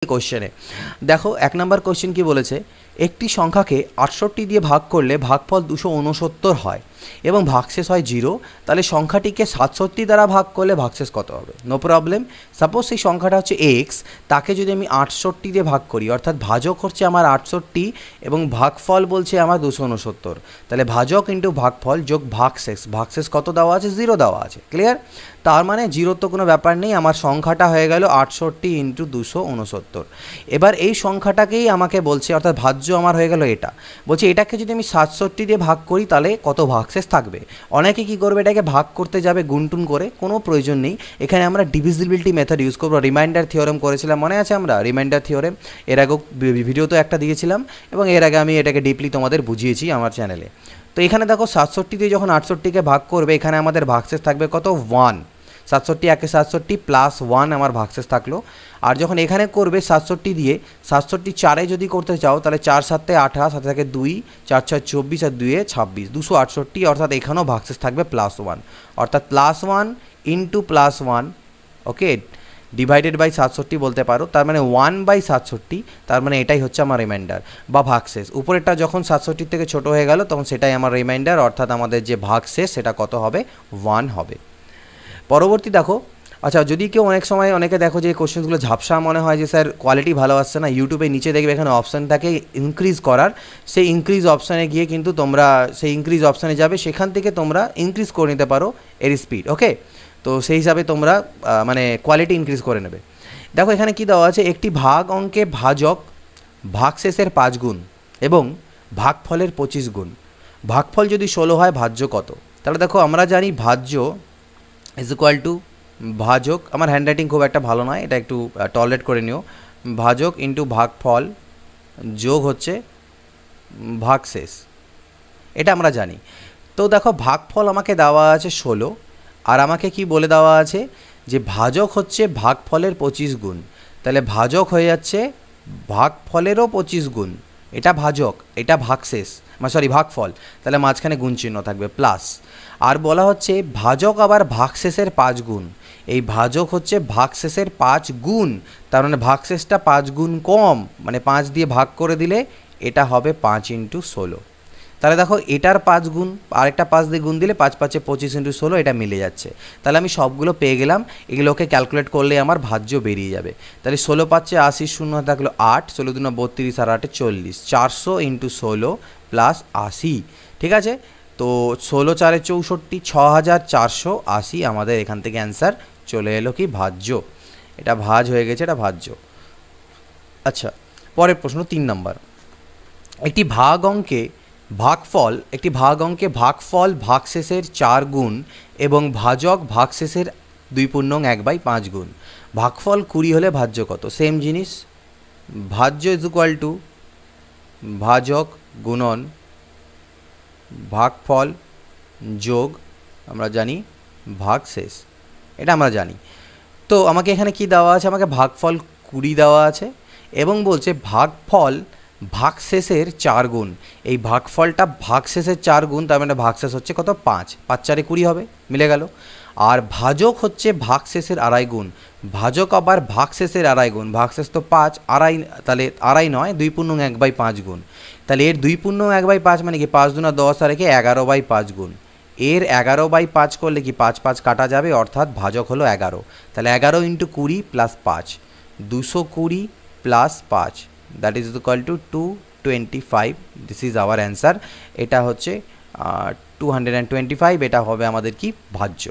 কোশ্চেনে দেখো 1 নম্বর কোশ্চেন কি বলেছে, একটি সংখ্যাকে 68 দিয়ে ভাগ করলে ভাগফল 269 হয় এবং ভাগশেষ হয় 0, তাহলে সংখ্যাটিকে 67 দ্বারা ভাগ করলে ভাগশেষ কত হবে? No problem. সাপোজ সেই সংখ্যাটা হচ্ছে এক্স, তাকে যদি আমি 68 দিয়ে ভাগ করি, অর্থাৎ ভাজক হচ্ছে আমার 68 এবং ভাগফল বলছে আমার 269, তাহলে ভাজক ইন্টু ভাগফল যোগ ভাগশেষ কত দেওয়া আছে? 0 দেওয়া আছে। ক্লিয়ার? তার মানে 0 তো কোনো ব্যাপার নেই, আমার সংখ্যাটা হয়ে গেল 68 ইন্টু 269। এবার এই সংখ্যাটাকেই আমাকে বলছে, অর্থাৎ ভাজ্য আমার হয়ে গেল এটা, বলছে এটাকে যদি আমি 67 দিয়ে ভাগ করি তাহলে কত ভাগশেষ থাকবে। অনেকে কি করবে, এটাকে ভাগ করতে যাবে গুনটুন করে, কোনো প্রয়োজন নেই। এখানে আমরা ডিভিজিবিলিটি মেথড ইউজ করবো। রিমাইন্ডার থিওরেম করেছিলাম, মনে আছে আমরা রিমাইন্ডার থিওরেম এর আগেও ভিডিও তো একটা দিয়েছিলাম এবং এর আগে আমি এটাকে ডিপলি তোমাদের বুঝিয়েছি আমার চ্যানেলে। তো এখানে দেখো 67 দিয়ে যখন 68কে ভাগ করবে, এখানে আমাদের ভাগশেষ থাকবে কত? 1। 67 একে 67 প্লাস 1 আমার ভাগশেষ থাকলো। আর যখন এখানে করবে 67 দিয়ে 67 4-এ যদি করতে চাও, তাহলে 4 7 28, সাথে থাকে 2, 4 6 24 আর 2 26, 268, অর্থাৎ এখানেও ভাগশেষ থাকবে +1, অর্থাৎ +1 ইন্টু +1, ওকে, ডিভাইডেড বাই 67 বলতে পারো। তার মানে 1/67, তার মানে এটাই হচ্ছে আমার রিমাইন্ডার বা ভাগশেষ। উপরেরটা যখন 67 থেকে ছোট হয়ে গেল তখন সেটাই আমার রিমাইন্ডার, অর্থাৎ আমাদের যে ভাগশেষ সেটা কত হবে? 1 হবে। পরবর্তী দেখো, আচ্ছা যদি কেউ অনেক সময় অনেকে দেখো যে কোশ্চেনগুলো ঝাপসা মনে হয় যে স্যার কোয়ালিটি ভালো আসছে না, ইউটিউবে নিচে দেখবে এখানে অপশান থাকে ইনক্রিজ করার, সেই ইনক্রিজ অপশানে গিয়ে কিন্তু তোমরা সেই ইনক্রিজ অপশানে যাবে, সেখান থেকে তোমরা ইনক্রিজ করে নিতে পারো এর স্পিড, ওকে। তো সেই হিসাবে তোমরা মানে কোয়ালিটি ইনক্রিজ করে নেবে। দেখো এখানে কি দেওয়া আছে, একটি ভাগ অঙ্কে ভাজক ভাগশেষের 5 গুণ এবং ভাগফলের 25 গুণ। ভাগফল যদি 16 হয়, ভাজ্য কত? তাহলে দেখো আমরা জানি ভাজ্য ইজ ইকুয়াল টু ভাজক, আমার হ্যান্ডরাইটিং খুব একটা ভালো নয়, এটা একটু টলারেট করে নিও, ভাজক ইন্টু ভাগফল যোগ হচ্ছে ভাগশেষ, এটা আমরা জানি। তো দেখো ভাগফল আমাকে দেওয়া আছে 16, আর আমাকে কি বলে দেওয়া আছে যে ভাজক হচ্ছে ভাগফলের 25 গুণ, তাহলে ভাজক হয়ে যাচ্ছে ভাগফলেরও 25 গুণ, এটা ভাজক, এটা ভাগশেষ, ভাগফল, তাহলে মাঝখানে গুণ চিহ্ন থাকবে প্লাস। আর বলা হচ্ছে ভাজক আবার ভাগশেষের 5 গুণ, এই ভাজক হচ্ছে ভাগশেষের 5 গুণ, তার মানে ভাগশেষটা 5 গুণ কম, মানে 5 দিয়ে ভাগ করে দিলে এটা হবে 5 ইন্টু 16। তাহলে দেখো এটার 5 গুণ আরেকটা 5 দিয়ে গুণ দিলে 5 5 25 ইন্টু 16, এটা মিলে যাচ্ছে। তাহলে আমি সবগুলো পেয়ে গেলাম, এগুলোকে ক্যালকুলেট করলে আমার ভাজ্য বেরিয়ে যাবে। তাহলে 16 5 80, 0 থাকলো 8, 16 2 32 আর 8 40, 400 ইন্টু 16 প্লাস 80, ঠিক আছে। তো 16 4 64, 6480 আমাদের এখান থেকে অ্যান্সার চলে এলো কি? ভাজ্য। এটা ভাজ হয়ে গেছে, এটা ভাজ্য। আচ্ছা পরের প্রশ্ন 3 নম্বর, একটি ভাগ অঙ্কে ভাগফল ভাগশেষের 4 গুণ এবং ভাজক ভাগশেষের 2.1/5 গুণ। ভাগফল 20 হলে ভাজ্য কত? সেম জিনিস, ভাজ্য ইজ ইকুয়াল টু ভাজক গুণন ভাগফল যোগ আমরা জানি ভাগশেষ, এটা আমরা জানি। তো আমাকে এখানে কি দেওয়া আছে, আমাকে ভাগফল 20 দেওয়া আছে এবং বলছে ভাগফল ভাগশেষের 4 গুণ, এই ভাগফলটা ভাগশেষের 4 গুণ, তার মানে ভাগশেষ হচ্ছে কত? 5, 5 4 20 হবে, মিলে গেল। আর ভাজক হচ্ছে ভাগশেষের 2.5 গুণ, ভাজক আবার ভাগশেষের 2.5 গুণ, ভাগশেষ তো 5, 2.5, তাহলে 2.5 নয় 2.1/5 গুণ, তাহলে এর 2.1/5 মানে কি 5 2 10 আর একে 11/5 গুণ, এর 11/5 করলে কি 5 5 কাটা যাবে, অর্থাৎ ভাজক হলো 11, তাহলে 11 into 20 plus 5, 220 plus 5, that is equal to 225, this is our answer. এটা হচ্ছে 225, এটা হবে আমাদের কি? ভাজ্য।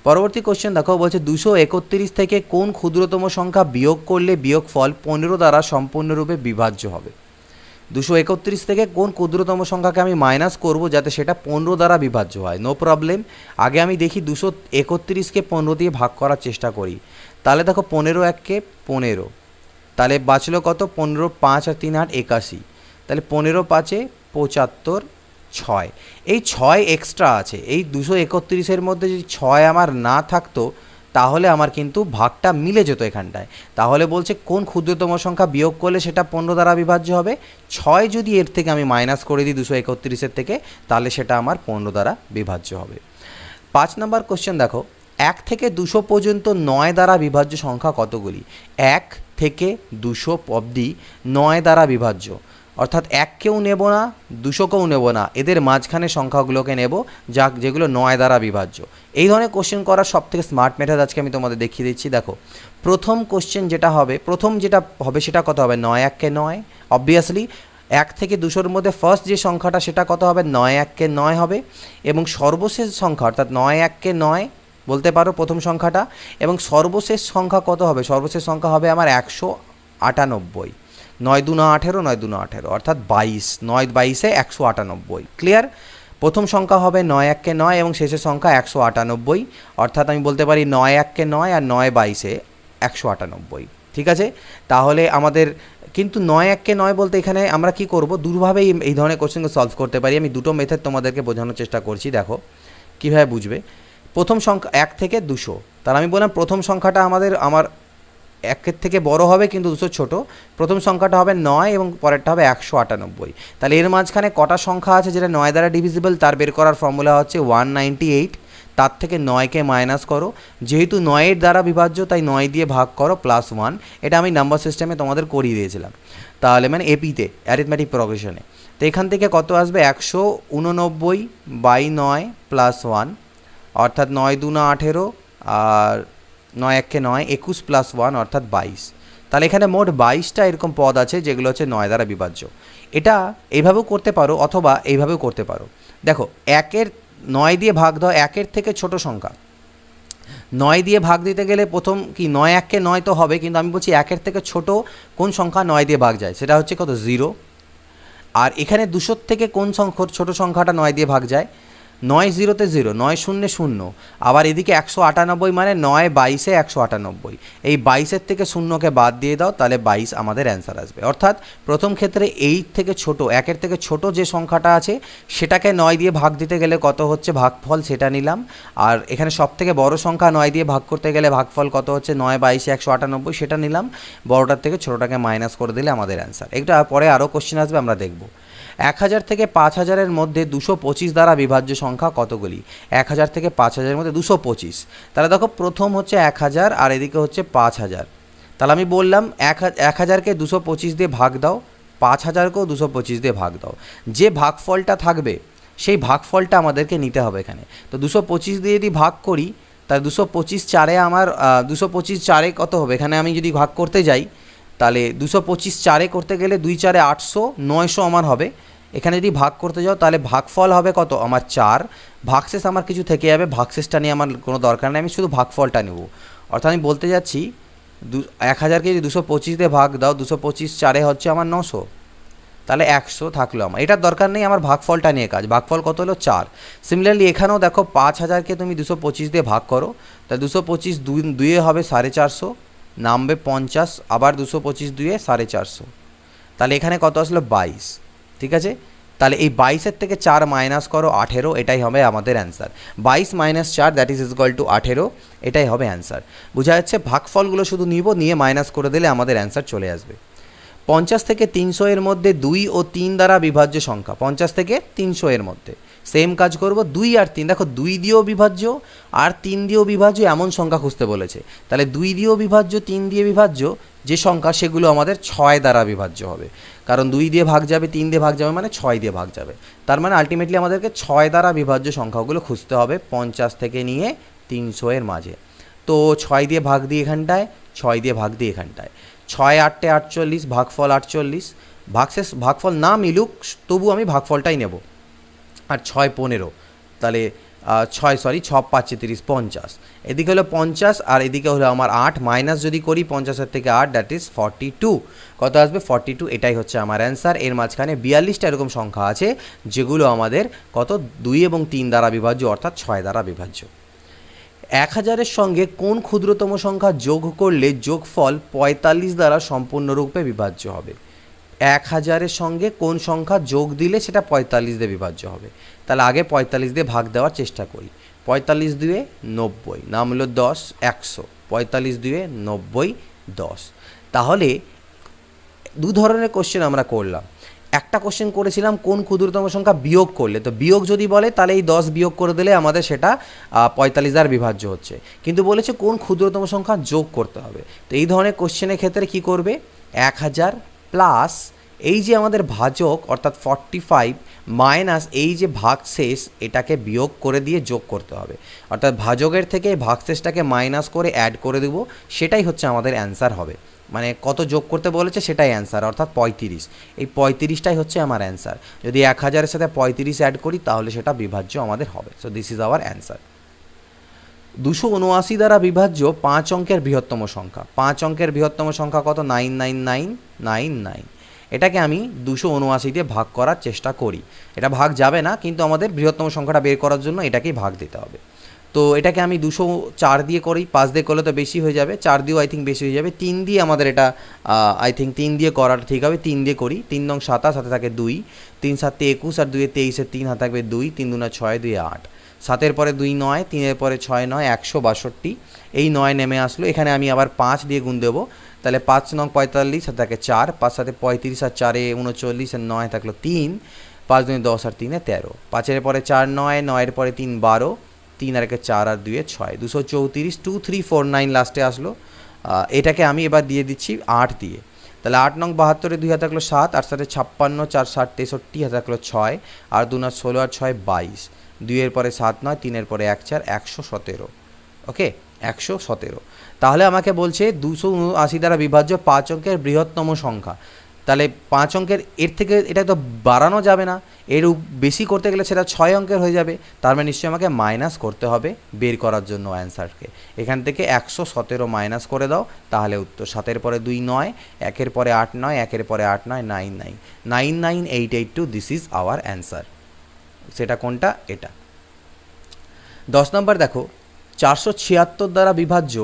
পরবর্তী কোশ্চেন দেখো, বলছে 231 থেকে কোন ক্ষুদ্রতম সংখ্যা বিয়োগ করলে বিয়োগফল 15 দ্বারা সম্পূর্ণরূপে বিভাজ্য হবে? 231 থেকে কোন ক্ষুদ্রতম সংখ্যাকে আমি মাইনাস করব যাতে সেটা 15 দ্বারা বিভাজ্য হয়? No problem. আগে আমি দেখি 231কে 15 দিয়ে ভাগ করার চেষ্টা করি। তাহলে দেখো 15 1 15, তাহলে বাঁচলো কত? 15 5 আর 3 8 81, তাহলে 15 5 75 6, এই 6 এক্সট্রা আছে। এই 231-এর মধ্যে যদি 6 আমার না থাকতো তাহলে আমার কিন্তু ভাগটা মিলে যেত এখানটায়। তাহলে বলছে কোন ক্ষুদ্রতম সংখ্যা বিয়োগ করলে সেটা 15 দ্বারা বিভাজ্য হবে? 6 যদি এর থেকে আমি মাইনাস করে দিই 231-এর থেকে, তাহলে সেটা আমার 15 দ্বারা বিভাজ্য হবে। 5 নম্বর কোশ্চেন দেখো, 1 থেকে 200 পর্যন্ত 9 দ্বারা বিভাজ্য সংখ্যা কতগুলি? 1 থেকে 200 অবধি 9 দ্বারা বিভাজ্য, অর্থাৎ 1কেও নেব না 200কেও নেব না, এদের মাঝখানে সংখ্যাগুলোকে নেব যেগুলো 9 দ্বারা বিভাজ্য। এই ধরনের কোশ্চেন করার সবথেকে স্মার্ট মেথড আজকে আমি তোমাদের দেখিয়ে দিচ্ছি। দেখো প্রথম কোশ্চেন যেটা হবে সেটা কত হবে, 9 1 9। অবভিয়াসলি 1 থেকে 200-র মধ্যে ফার্স্ট যে সংখ্যাটা সেটা কত হবে, 9 1 9 হবে, এবং সর্বশেষ সংখ্যা অর্থাৎ 9 1 9 বলতে পারো প্রথম সংখ্যাটা, এবং সর্বশেষ সংখ্যা কত হবে, সর্বশেষ সংখ্যা হবে আমার 198। 9 2 9 18, 9 2 9 18 অর্থাৎ 22, 9 22-এ 198। ক্লিয়ার? প্রথম সংখ্যা হবে 9 1 9 এবং শেষের সংখ্যা 198, অর্থাৎ আমি বলতে পারি 9 1 9 আর 9 22-এ 198। ঠিক আছে? তাহলে আমাদের কিন্তু 9 1 9 বলতে এখানে আমরা কি করব, দুভাবেই এই ধরনের কোশ্চেনকে সলভ করতে পারি। আমি দুটো মেথড তোমাদেরকে বোঝানোর চেষ্টা করছি, দেখো কীভাবে বুঝবে। প্রথম সংখ্যা 1 থেকে 200, তাহলে আমি বললাম প্রথম সংখ্যাটা আমার 1-এর থেকে বড় হবে কিন্তু 200 ছোট। প্রথম সংখ্যাটা হবে 9 এবং পরেরটা হবে 198। তাহলে এর মাঝখানে কটা সংখ্যা আছে যেটা 9 দ্বারা ডিভিজিবল, তার বের করার ফর্মুলা হচ্ছে 198। তার থেকে 9কে মাইনাস করো, যেহেতু 9-এর দ্বারা বিভাজ্য তাই 9 দিয়ে ভাগ করো +1। এটা আমি নাম্বার সিস্টেমে তোমাদের করিয়ে দিয়েছিলাম, তাহলে মানে এপিতে অ্যারিথমেটিক প্রোগ্রেশনে। তো এখান থেকে কত আসবে, 189/9 +1, অর্থাৎ 9 2 9 18 আর 9 1 9 21 +1 অর্থাৎ 22। তাহলে এখানে মোট 22টা এরকম পদ আছে যেগুলো হচ্ছে 9 দ্বারা বিভাজ্য। এটা এইভাবেও করতে পারো অথবা এইভাবেও করতে পারো। দেখো 9 দিয়ে ভাগ দাও 1-এর থেকে ছোট সংখ্যা। 9 দিয়ে ভাগ দিতে গেলে প্রথম কি 9 1 9 তো হবে, কিন্তু আমি বলছি 1-এর থেকে ছোট কোন সংখ্যা 9 দিয়ে ভাগ যায়, সেটা হচ্ছে কত, 0। আর এখানে 200 থেকে কোন ছোট সংখ্যাটা 9 দিয়ে ভাগ যায়, 9 0-তে 0, 9 0 0। আবার এদিকে 198 মানে 9 22-এ 198। এই 22-এর থেকে 0কে বাদ দিয়ে দাও, তাহলে 22 আমাদের অ্যান্সার আসবে। অর্থাৎ প্রথম ক্ষেত্রে 8 থেকে ছোট, 1-এর থেকে ছোট যে সংখ্যাটা আছে সেটাকে 9 দিয়ে ভাগ দিতে গেলে কত হচ্ছে ভাগফল সেটা নিলাম। আর এখানে সবথেকে বড় সংখ্যা 9 দিয়ে ভাগ করতে গেলে ভাগফল কত হচ্ছে 9 22-এ 198 সেটা নিলাম। বড়টার থেকে ছোটোটাকে মাইনাস করে দিলে আমাদের অ্যান্সার। এটা পরে আরও কোশ্চেন আসবে, আমরা দেখব। 1000 থেকে 5000-এর মধ্যে 225 দ্বারা বিভাজ্য সংখ্যা কতগুলি? 1000 থেকে 5000-এর মধ্যে 225। তাহলে দেখো প্রথম হচ্ছে 1000 আর এদিকে হচ্ছে 5000। তাহলে আমি বললাম 1000-কে 225 দিয়ে ভাগ দাও, 5000-কেও 225 দিয়ে ভাগ দাও। যে ভাগফলটা থাকবে সেই ভাগফলটা আমাদেরকে নিতে হবে এখানে। তো 225 দিয়ে যদি ভাগ করি তাহলে 225 4-এ আমার 225 4-এ কত হবে, এখানে আমি যদি ভাগ করতে যাই তাহলে 225 4-এ করতে গেলে 2 4-এ 800, 900 আমার হবে। এখানে যদি ভাগ করতে যাও তাহলে ভাগফল হবে কত, আমার 4। ভাগশেষ আমার কিছু থেকে যাবে, ভাগশেষটা নিয়ে আমার কোনো দরকার নেই, আমি শুধু ভাগফলটা নেব। অর্থাৎ আমি বলতে যাচ্ছি 1000-কে যদি 225 দিয়ে ভাগ দাও, 225 4-এ হচ্ছে আমার 900, তাহলে 100 থাকলো আমার। এটার দরকার নেই, আমার ভাগফলটা নিয়ে কাজ। ভাগফল কত হলো, 4। সিমিলারলি এখানেও দেখো 5000-কে তুমি 225 দিয়ে ভাগ করো, তাহলে 225 2-এ হবে 450, নামবে 50, আবার 225 2-এ 450, তাহলে এখানে কত আসলো 22। ঠিক আছে? তাহলে এই 22-এর থেকে 4 মাইনাস করো 18, এটাই হবে আমাদের answer. 22 - 4 that is equal to 18, এটাই হবে অ্যান্সার। বোঝা যাচ্ছে? ভাগফলগুলো শুধু নিয়ে মাইনাস করে দিলে আমাদের অ্যান্সার চলে আসবে। 50 থেকে 300-এর মধ্যে 2 ও 3 দ্বারা বিভাজ্য সংখ্যা। 50 থেকে 300-এর মধ্যে সেম কাজ করব, 2 আর 3। দেখো 2 দিয়েও বিভাজ্য আর 3 দিয়েও বিভাজ্য এমন সংখ্যা খুঁজতে বলেছে। তাহলে 2 দিয়েও বিভাজ্য 3 দিয়ে বিভাজ্য যে সংখ্যা সেগুলো আমাদের 6 দ্বারা বিভাজ্য হবে, কারণ 2 দিয়ে ভাগ যাবে 3 দিয়ে ভাগ যাবে মানে 6 দিয়ে ভাগ যাবে। তার মানে আলটিমেটলি আমাদেরকে 6 দ্বারা বিভাজ্য সংখ্যাগুলো খুঁজতে হবে 50 থেকে নিয়ে 300-এর মাঝে। তো 6 দিয়ে ভাগ দিই এখানটায়, 6 দিয়ে ভাগ দিই এখানটায়। 6 8 48, ভাগফল 48। ভাগফল না মিলুক তবু আমি ভাগফলটাই নেব। আর 6 15, তাহলে 6 5 30 50। এদিকে হলো 50 আর এদিকে হলো আমার 8, মাইনাস যদি করি 50-এর থেকে 8 দ্যাট ইজ 42। কত আসবে, 42। এটাই হচ্ছে আমার অ্যান্সার। এর মাঝখানে 42টা এরকম সংখ্যা আছে যেগুলো আমাদের কত 2 এবং 3 দ্বারা বিভাজ্য, অর্থাৎ 6 দ্বারা বিভাজ্য। 1000-এর সঙ্গে কোন ক্ষুদ্রতম সংখ্যা যোগ করলে যোগফল 45 দ্বারা সম্পূর্ণরূপে বিভাজ্য হবে? 1000-এর সঙ্গে কোন সংখ্যা যোগ দিলে সেটা 45 দিয়ে বিভাজ্য হবে? তাহলে আগে 45 দিয়ে ভাগ দেওয়ার চেষ্টা করি। 45 2-এ 90, নাম হলো 10, 100। 45 2-এ 90, 10। তাহলে দু ধরনের কোশ্চেন আমরা করলাম। একটা কোশ্চেন করেছিলাম কোন ক্ষুদ্রতম সংখ্যা বিয়োগ করলে, তো বিয়োগ যদি বলে তাহলে এই 10 বিয়োগ করে দিলে আমাদের সেটা 45 দ্বারা বিভাজ্য হচ্ছে, কিন্তু বলেছে কোন ক্ষুদ্রতম সংখ্যা যোগ করতে হবে। তো এই ধরনের কোশ্চেনের ক্ষেত্রে কি করবে, 1000 প্লাস এই যে আমাদের ভাজক অর্থাৎ 45 মাইনাস এই যে ভাগশেষ এটাকে বিয়োগ করে দিয়ে যোগ করতে হবে, অর্থাৎ ভাজকের থেকে ভাগশেষটাকে মাইনাস করে অ্যাড করে দেবো, সেটাই হচ্ছে আমাদের অ্যান্সার হবে। মানে কত যোগ করতে বলেছে সেটাই অ্যান্সার, অর্থাৎ 35। এই 35টাই হচ্ছে আমার অ্যান্সার। যদি 1000-এর সাথে 35 অ্যাড করি তাহলে সেটা বিভাজ্য আমাদের হবে। So this is our answer. 279 দ্বারা বিভাজ্য 5 অঙ্কের বৃহত্তম সংখ্যা। 5 অঙ্কের বৃহত্তম সংখ্যা কত, 99999। এটাকে আমি 279 দিয়ে ভাগ করার চেষ্টা করি। এটা ভাগ যাবে না, কিন্তু আমাদের বৃহত্তম সংখ্যাটা বের করার জন্য এটাকেই ভাগ দিতে হবে। তো এটাকে আমি 204 দিয়ে করি, 5 দিয়ে করলে তো বেশি হয়ে যাবে, 4 দিয়েও আই থিঙ্ক বেশি হয়ে যাবে, 3 দিয়ে আমাদের এটা আই থিঙ্ক 3 দিয়ে করাটা ঠিক হবে। 3 দিয়ে করি, 3 নং 27, হাতে থাকে 2, 3 7 21 আর 2 23, 3 হাতে থাকবে 2, 3 2 6, 2 8, 7-এর পরে 2 9, 3-এর পরে 6 9, 162। এই 9 নেমে আসলো, এখানে আমি আবার 5 দিয়ে গুণ দেবো, তাহলে 5 নং 45, হাতে থাকে 4, 5 7 35 আর 4 39 আর 9 থাকলো 3, 5 2 10 আর 3 13, 5-এর পরে 4 9, 9-এর পরে 3 12, 3 আর 4 আর 2 6, 234, 2349 লাস্টে আসলো। এটাকে আমি এবার দিয়ে দিচ্ছি 8 দিয়ে, তাহলে 8 নং 72-এ 2 হাতে থাকলো 7, 8 7 56, 4 7 63, হাতে থাকলো 6 আর 2 9 16 আর 6 22, 2-এর পরে 7 9, 3-এর পরে 1 4, 117। ওকে, 117। তাহলে আমাকে বলছে 279 দ্বারা বিভাজ্য 5 অঙ্কের বৃহত্তম সংখ্যা। তাহলে 5 অঙ্কের এর থেকে এটা তো বাড়ানো যাবে না, এর বেশি করতে গেলে সেটা 6 অঙ্কের হয়ে যাবে, তার মানে নিশ্চয়ই আমাকে মাইনাস করতে হবে বের করার জন্য অ্যান্সারকে। এখান থেকে 117 মাইনাস করে দাও, তাহলে উত্তর 7-এর পরে 2 9, 1-এর পরে 8 9, 1-এর পরে 8 9, 9 9, 99882, দিস ইজ আওয়ার অ্যান্সার। সেটা কোনটা, এটা। 10 নম্বর দেখো, 476 দ্বারা বিভাজ্য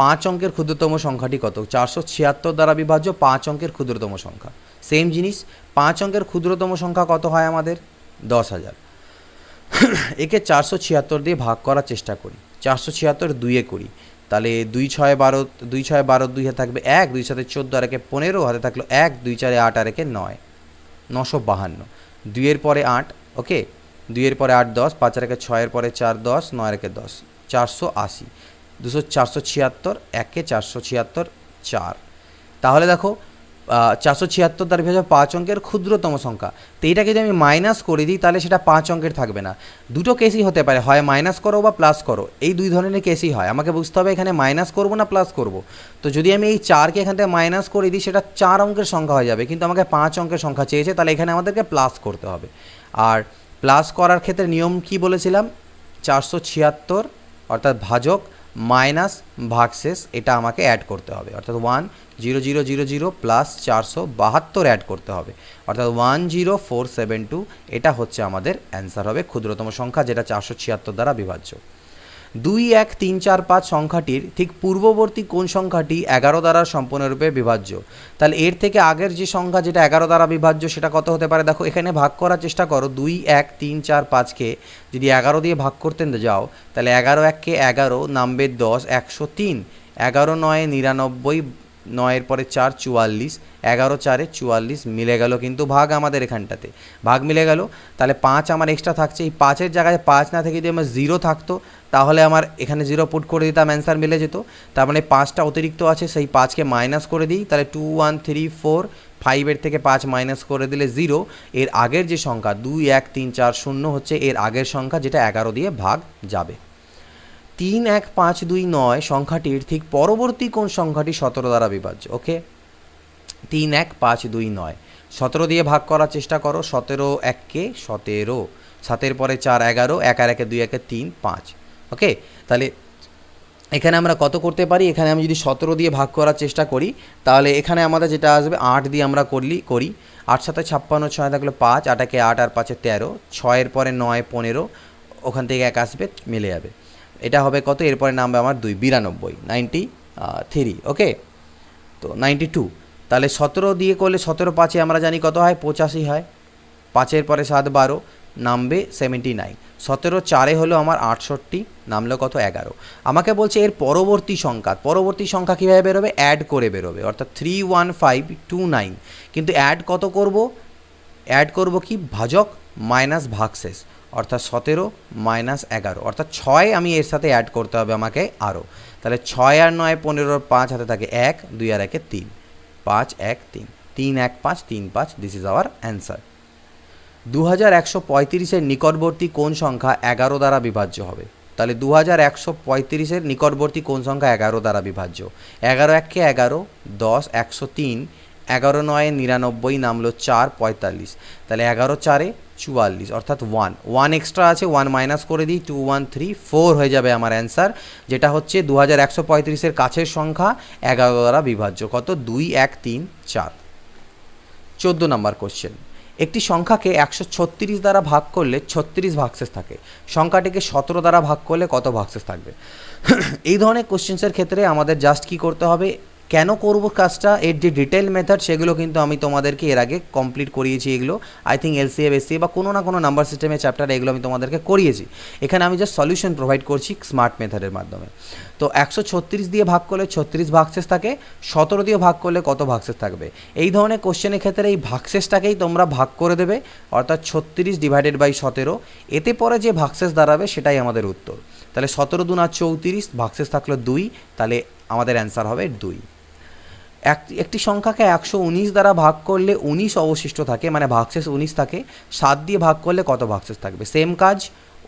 5 অঙ্কের ক্ষুদ্রতম সংখ্যাটি কত। 476 দ্বারা বিভাজ্য 5 অঙ্কের ক্ষুদ্রতম সংখ্যা, সেম জিনিস। 5 অঙ্কের ক্ষুদ্রতম সংখ্যা কত হয় আমাদের, 10,000। একে 476 দিয়ে ভাগ করার চেষ্টা করি, 476 2-এ করি, তাহলে 2 6 12, 2 6 12, 2 হাতে থাকবে 1, 2 7 14 আর 1 15, হাতে থাকলো 1, 2 4 8 আর 1 9, 952। 2-এর পরে 8, ওকে, 2-এর পরে 8 10, 5 আর 1 6-এর পরে 4 10, 9 আর 1 10, 480। 476, 1-কে 476 4। তাহলে দেখো 476 দ্বারা বিভাজ্য 5 অঙ্কের ক্ষুদ্রতম সংখ্যা। তো এটাকে যদি আমি মাইনাস করে দিই তাহলে সেটা 5 অঙ্কের থাকবে না। দুটো কেসই হতে পারে, হয় মাইনাস করো বা প্লাস করো, এই দুই ধরনের কেসই হয়। আমাকে বুঝতে হবে এখানে মাইনাস করব না প্লাস করব। তো যদি আমি এই 4-কে এখান থেকে মাইনাস করে দিই সেটা 4 অঙ্কের সংখ্যা হয়ে যাবে, কিন্তু আমাকে 5 অঙ্কের সংখ্যা চেয়েছে, তাহলে এখানে আমাদেরকে প্লাস করতে হবে। আর প্লাস করার ক্ষেত্রে নিয়ম কি বলেছিলাম, 476 অর্থাৎ ভাজক মাইনাস ভাগশেষ, এটা আমাকে অ্যাড করতে হবে, অর্থাৎ 10000 প্লাস 472 অ্যাড করতে হবে, অর্থাৎ 10472। এটা হচ্ছে আমাদের অ্যান্সার হবে ক্ষুদ্রতম সংখ্যা, যেটা 476 দ্বারা বিভাজ্য। 2 1 3 4 5 সংখ্যাটির ঠিক পূর্ববর্তী কোন সংখ্যাটি 11 দ্বারা সম্পূর্ণরূপে বিভাজ্য। তাহলে এর থেকে আগের যে সংখ্যা যেটা 11 দ্বারা বিভাজ্য সেটা কত হতে পারে, দেখো এখানে ভাগ করার চেষ্টা করো। 2 1 3 4 5-কে যদি 11 দিয়ে ভাগ করতে যাও তাহলে 11 1-কে 11 নামবে 10, 103, 11 9 99, 9-এর পরে 4 44, 11 4 44, মিলে গেল কিন্তু ভাগ আমাদের এখানটাতে ভাগ মিলে গেল। তাহলে 5 আমার এক্সট্রা থাকছে, এই 5-এর জায়গায় 5 না থেকে যদি আমার 0 থাকতো তাহলে আমার এখানে 0 পুট করে দিতাম, অ্যান্সার মিলে যেত। তার মানে 5টা অতিরিক্ত আছে, সেই 5-কে মাইনাস করে দিই, তাহলে 2 1 3 4, 5-এর থেকে 5 মাইনাস করে দিলে 0। এর আগের যে সংখ্যা 2 1 3 4 0 হচ্ছে এর আগের সংখ্যা, যেটা 11 দিয়ে ভাগ যাবে। 3 1 5 2 9 সংখ্যাটির ঠিক পরবর্তী কোন সংখ্যাটি 17 দ্বারা বিভাজ্য। ওকে, 3 1 5 2 9, 17 দিয়ে ভাগ করার চেষ্টা করো। 17 1-কে 17, 7-এর পরে 4 11, 1 আর 1 2 1 3 5। ওকে, তাহলে এখানে আমরা কত করতে পারি, এখানে আমি যদি 17 দিয়ে ভাগ করার চেষ্টা করি তাহলে এখানে আমাদের যেটা আসবে 8 দিয়ে আমরা করি। 8 7 56, 6 থাকলো 5, 8 1 8 আর 5 13, 6-এর পরে 9 15, ওখান থেকে 1 আসবে, মিলে যাবে। এটা হবে কত, এরপরে নামবে আমার 2 92, 93। ওকে, তো 92। তাহলে 17 দিয়ে করলে 17 5-এ আমরা জানি কত হয়, 85 হয়। 5-এর পরে 7 12, নামবে 79। 17 4-এ হলো আমার 68, নামলো কত, 11। আমাকে বলছে এর পরবর্তী সংখ্যা কীভাবে বেরোবে, অ্যাড করে বেরোবে, অর্থাৎ 31529। কিন্তু অ্যাড কত করব, অ্যাড করব কি ভাজক মাইনাস ভাগশেষ, অর্থাৎ 17 মাইনাস 11, অর্থাৎ 6 আমি এর সাথে অ্যাড করতে হবে আমাকে আরও। তাহলে 6 আর 9 15, 5 হাতে থাকে 1, 2 আর 1 3, 5 1 3, 3 1 5 3 5, দিস ইজ আওয়ার অ্যান্সার। 2135-এর নিকটবর্তী কোন সংখ্যা 11 দ্বারা বিভাজ্য হবে? তাহলে 2135-এর নিকটবর্তী কোন সংখ্যা 11 দ্বারা বিভাজ্য? 11 1 11, 10 103, 11 9 99, নামলো 4 45, তাহলে 11 4 44, অর্থাৎ 1 এক্সট্রা আছে, 1 মাইনাস করে দিই, 2 1 3 4 হয়ে যাবে আমার অ্যান্সার, যেটা হচ্ছে 2135-এর কাছের সংখ্যা 11 দ্বারা বিভাজ্য। কত? 2 1 3 4। 14 নম্বর কোশ্চেন, একটি সংখ্যাকে 136 দ্বারা ভাগ করলে 36 ভাগশেষ থাকে, সংখ্যাটিকে 17 দ্বারা ভাগ করলে কত ভাগশেষ থাকবে? এই ধরনের কোশ্চেন্সের ক্ষেত্রে আমাদের জাস্ট কী করতে হবে, কেন করব কাজটা, এর যে ডিটেল মেথড সেগুলো কিন্তু আমি তোমাদেরকে এর আগে কমপ্লিট করিয়েছি। এগুলো আই থিঙ্ক এলসিএম এসসিএ বা কোনো না কোনো নাম্বার সিস্টেমের চ্যাপ্টার এগুলো আমি তোমাদেরকে করিয়েছি। এখানে আমি জাস্ট সলিউশন প্রোভাইড করছি স্মার্ট মেথডের মাধ্যমে। তো 136 দিয়ে ভাগ করলে 36 ভাগশেষ থাকে, 17 দিয়ে ভাগ করলে কত ভাগশেষ থাকবে? এই ধরনের কোশ্চেনের ক্ষেত্রে এই ভাগশেষটাকেই তোমরা ভাগ করে দেবে, অর্থাৎ 36 ডিভাইডেড বাই 17, এতে পরে যে ভাগশেষ দাঁড়াবে সেটাই আমাদের উত্তর। তাহলে 17 2 34, ভাগশেষ থাকলো 2, তাহলে আমাদের অ্যান্সার হবে 2। একটি সংখ্যাকে 119 দ্বারা ভাগ করলে 19 অবশিষ্ট থাকে, মানে ভাগশেষ 19 থাকে, 7 দিয়ে ভাগ করলে কত ভাগশেষ থাকবে? সেম কাজ,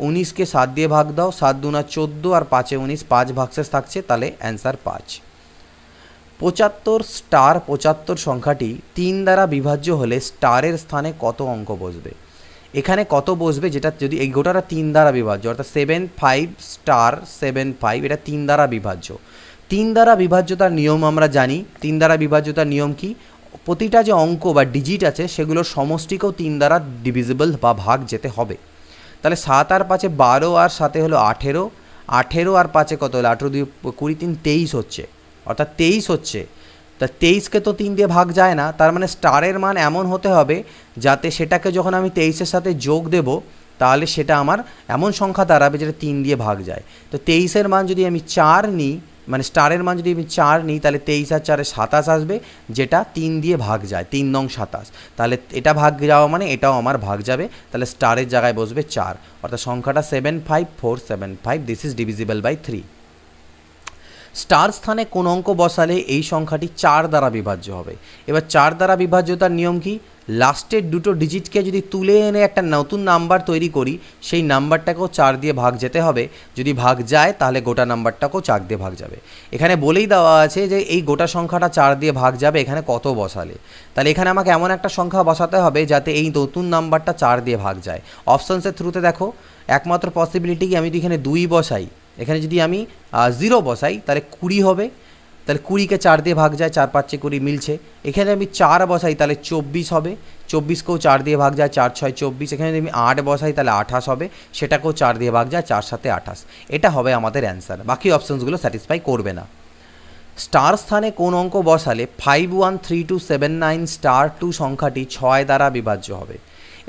19কে 7 দিয়ে ভাগ দাও, 7 2 14 আর 5 19, 5 ভাগশেষ থাকছে, তাহলে অ্যান্সার 5। 75 স্টার 75 সংখ্যাটি 3 দ্বারা বিভাজ্য হলে স্টারের স্থানে কত অঙ্ক বসবে? এখানে কত বসবে, যেটা যদি এই গোটাটা 3 দ্বারা বিভাজ্য, অর্থাৎ 7 5 স্টার 7 5, এটা 3 দ্বারা বিভাজ্য। 3 দ্বারা বিভাজ্যতার নিয়ম আমরা জানি। 3 দ্বারা বিভাজ্যতার নিয়ম কি? প্রতিটা যে অঙ্ক বা ডিজিট আছে সেগুলোর সমষ্টিকেও 3 দ্বারা ডিভিজিবল বা ভাগ যেতে হবে। তাহলে 7 আর 5 12, আর 7 হলো 18, 18 আর 5 কত হলো? 18 2 20 3 23 হচ্ছে, অর্থাৎ 23 হচ্ছে। তা 23কে তো 3 দিয়ে ভাগ যায় না, তার মানে স্টারের মান এমন হতে হবে যাতে সেটাকে যখন আমি 23-এর সাথে যোগ দেব তাহলে সেটা আমার এমন সংখ্যা দাঁড়াবে যেটা 3 দিয়ে ভাগ যায়। তো 23-এর মান যদি আমি 4 নিই, মানে স্টারের মান যদি আমি 4 নিই, তাহলে 23 আর 4 27 আসবে, যেটা 3 দিয়ে ভাগ যায়, 3 নং 27, তাহলে এটা ভাগ যাওয়া মানে এটাও আমার ভাগ যাবে, তাহলে স্টারের জায়গায় বসবে 4, অর্থাৎ সংখ্যাটা 75475, this is divisible by 3। Star স্থানে কোন অঙ্ক বসালে এই সংখ্যাটি 4 দ্বারা বিভাজ্য হবে? এবার 4 দ্বারা বিভাজ্যতার নিয়ম কি? লাস্টের দুটো ডিজিটকে যদি তুলে এনে একটা নতুন নাম্বার তৈরি করি, সেই নাম্বারটাকেও 4 দিয়ে ভাগ যেতে হবে, যদি ভাগ যায় তাহলে গোটা নাম্বারটাকেও 4 দিয়ে ভাগ যাবে। এখানে বলেই দেওয়া আছে যে এই গোটা সংখ্যাটা 4 দিয়ে ভাগ যাবে, এখানে কত বসালে? তাহলে এখানে আমাকে এমন একটা সংখ্যা বসাতে হবে যাতে এই নতুন নাম্বারটা 4 দিয়ে ভাগ যায়। অপশানসের থ্রুতে দেখো, একমাত্র পসিবিলিটি কি, আমি যদি এখানে 2 বসাই, এখানে যদি আমি 0 বসাই তাহলে 20 হবে, তাহলে 20কে 4 দিয়ে ভাগ যায়, 4 5 20 মিলছে। এখানে আমি 4 বসাই তাহলে 24 হবে, 24কেও 4 দিয়ে ভাগ যায়, 4 6 24। এখানে যদি আমি 8 বসাই তাহলে 28 হবে, সেটাকেও 4 দিয়ে ভাগ যায়, 4 7 28। এটা হবে আমাদের অ্যান্সার, বাকি অপশানসগুলো স্যাটিসফাই করবে না। স্টার স্থানে কোন অঙ্ক বসালে 513279 স্টার 2 সংখ্যাটি 6 দ্বারা বিভাজ্য হবে?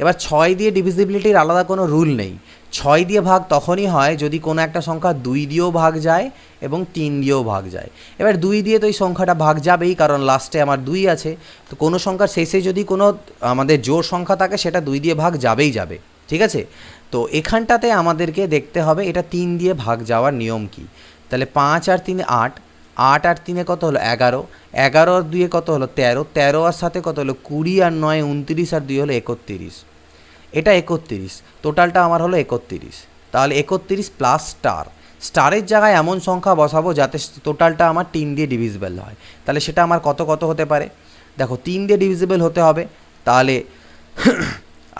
এবার 6 দিয়ে ডিভিজিবিলিটির আলাদা কোনো রুল নেই। 6 দিয়ে ভাগ তখনই হয় যদি কোনো একটা সংখ্যা 2 দিয়েও ভাগ যায় এবং 3 দিয়েও ভাগ যায়। এবার 2 দিয়ে তো এই সংখ্যাটা ভাগ যাবেই, কারণ লাস্টে আমার 2 আছে। তো কোনো সংখ্যার শেষে যদি কোনো আমাদের জোড় সংখ্যা থাকে সেটা 2 দিয়ে ভাগ যাবেই যাবে, ঠিক আছে? তো এখানটাতে আমাদেরকে দেখতে হবে এটা 3 দিয়ে ভাগ যাওয়ার নিয়ম কি। তাহলে 5 আর 3 8, 8 আর 3 কত হলো 11, 11 আর 2 কত হলো 13, 13 আর 7 কত হলো 20, আর 9 29, আর 2 হলো 31, এটা 31, টোটালটা আমার হলো 31। তাহলে 31 প্লাস স্টার, স্টারের জায়গায় এমন সংখ্যা বসাবো যাতে টোটালটা আমার 3 দিয়ে ডিভিজিবল হয়। তাহলে সেটা আমার কত কত হতে পারে? দেখো 3 দিয়ে ডিভিজিবল হতে হবে, তাহলে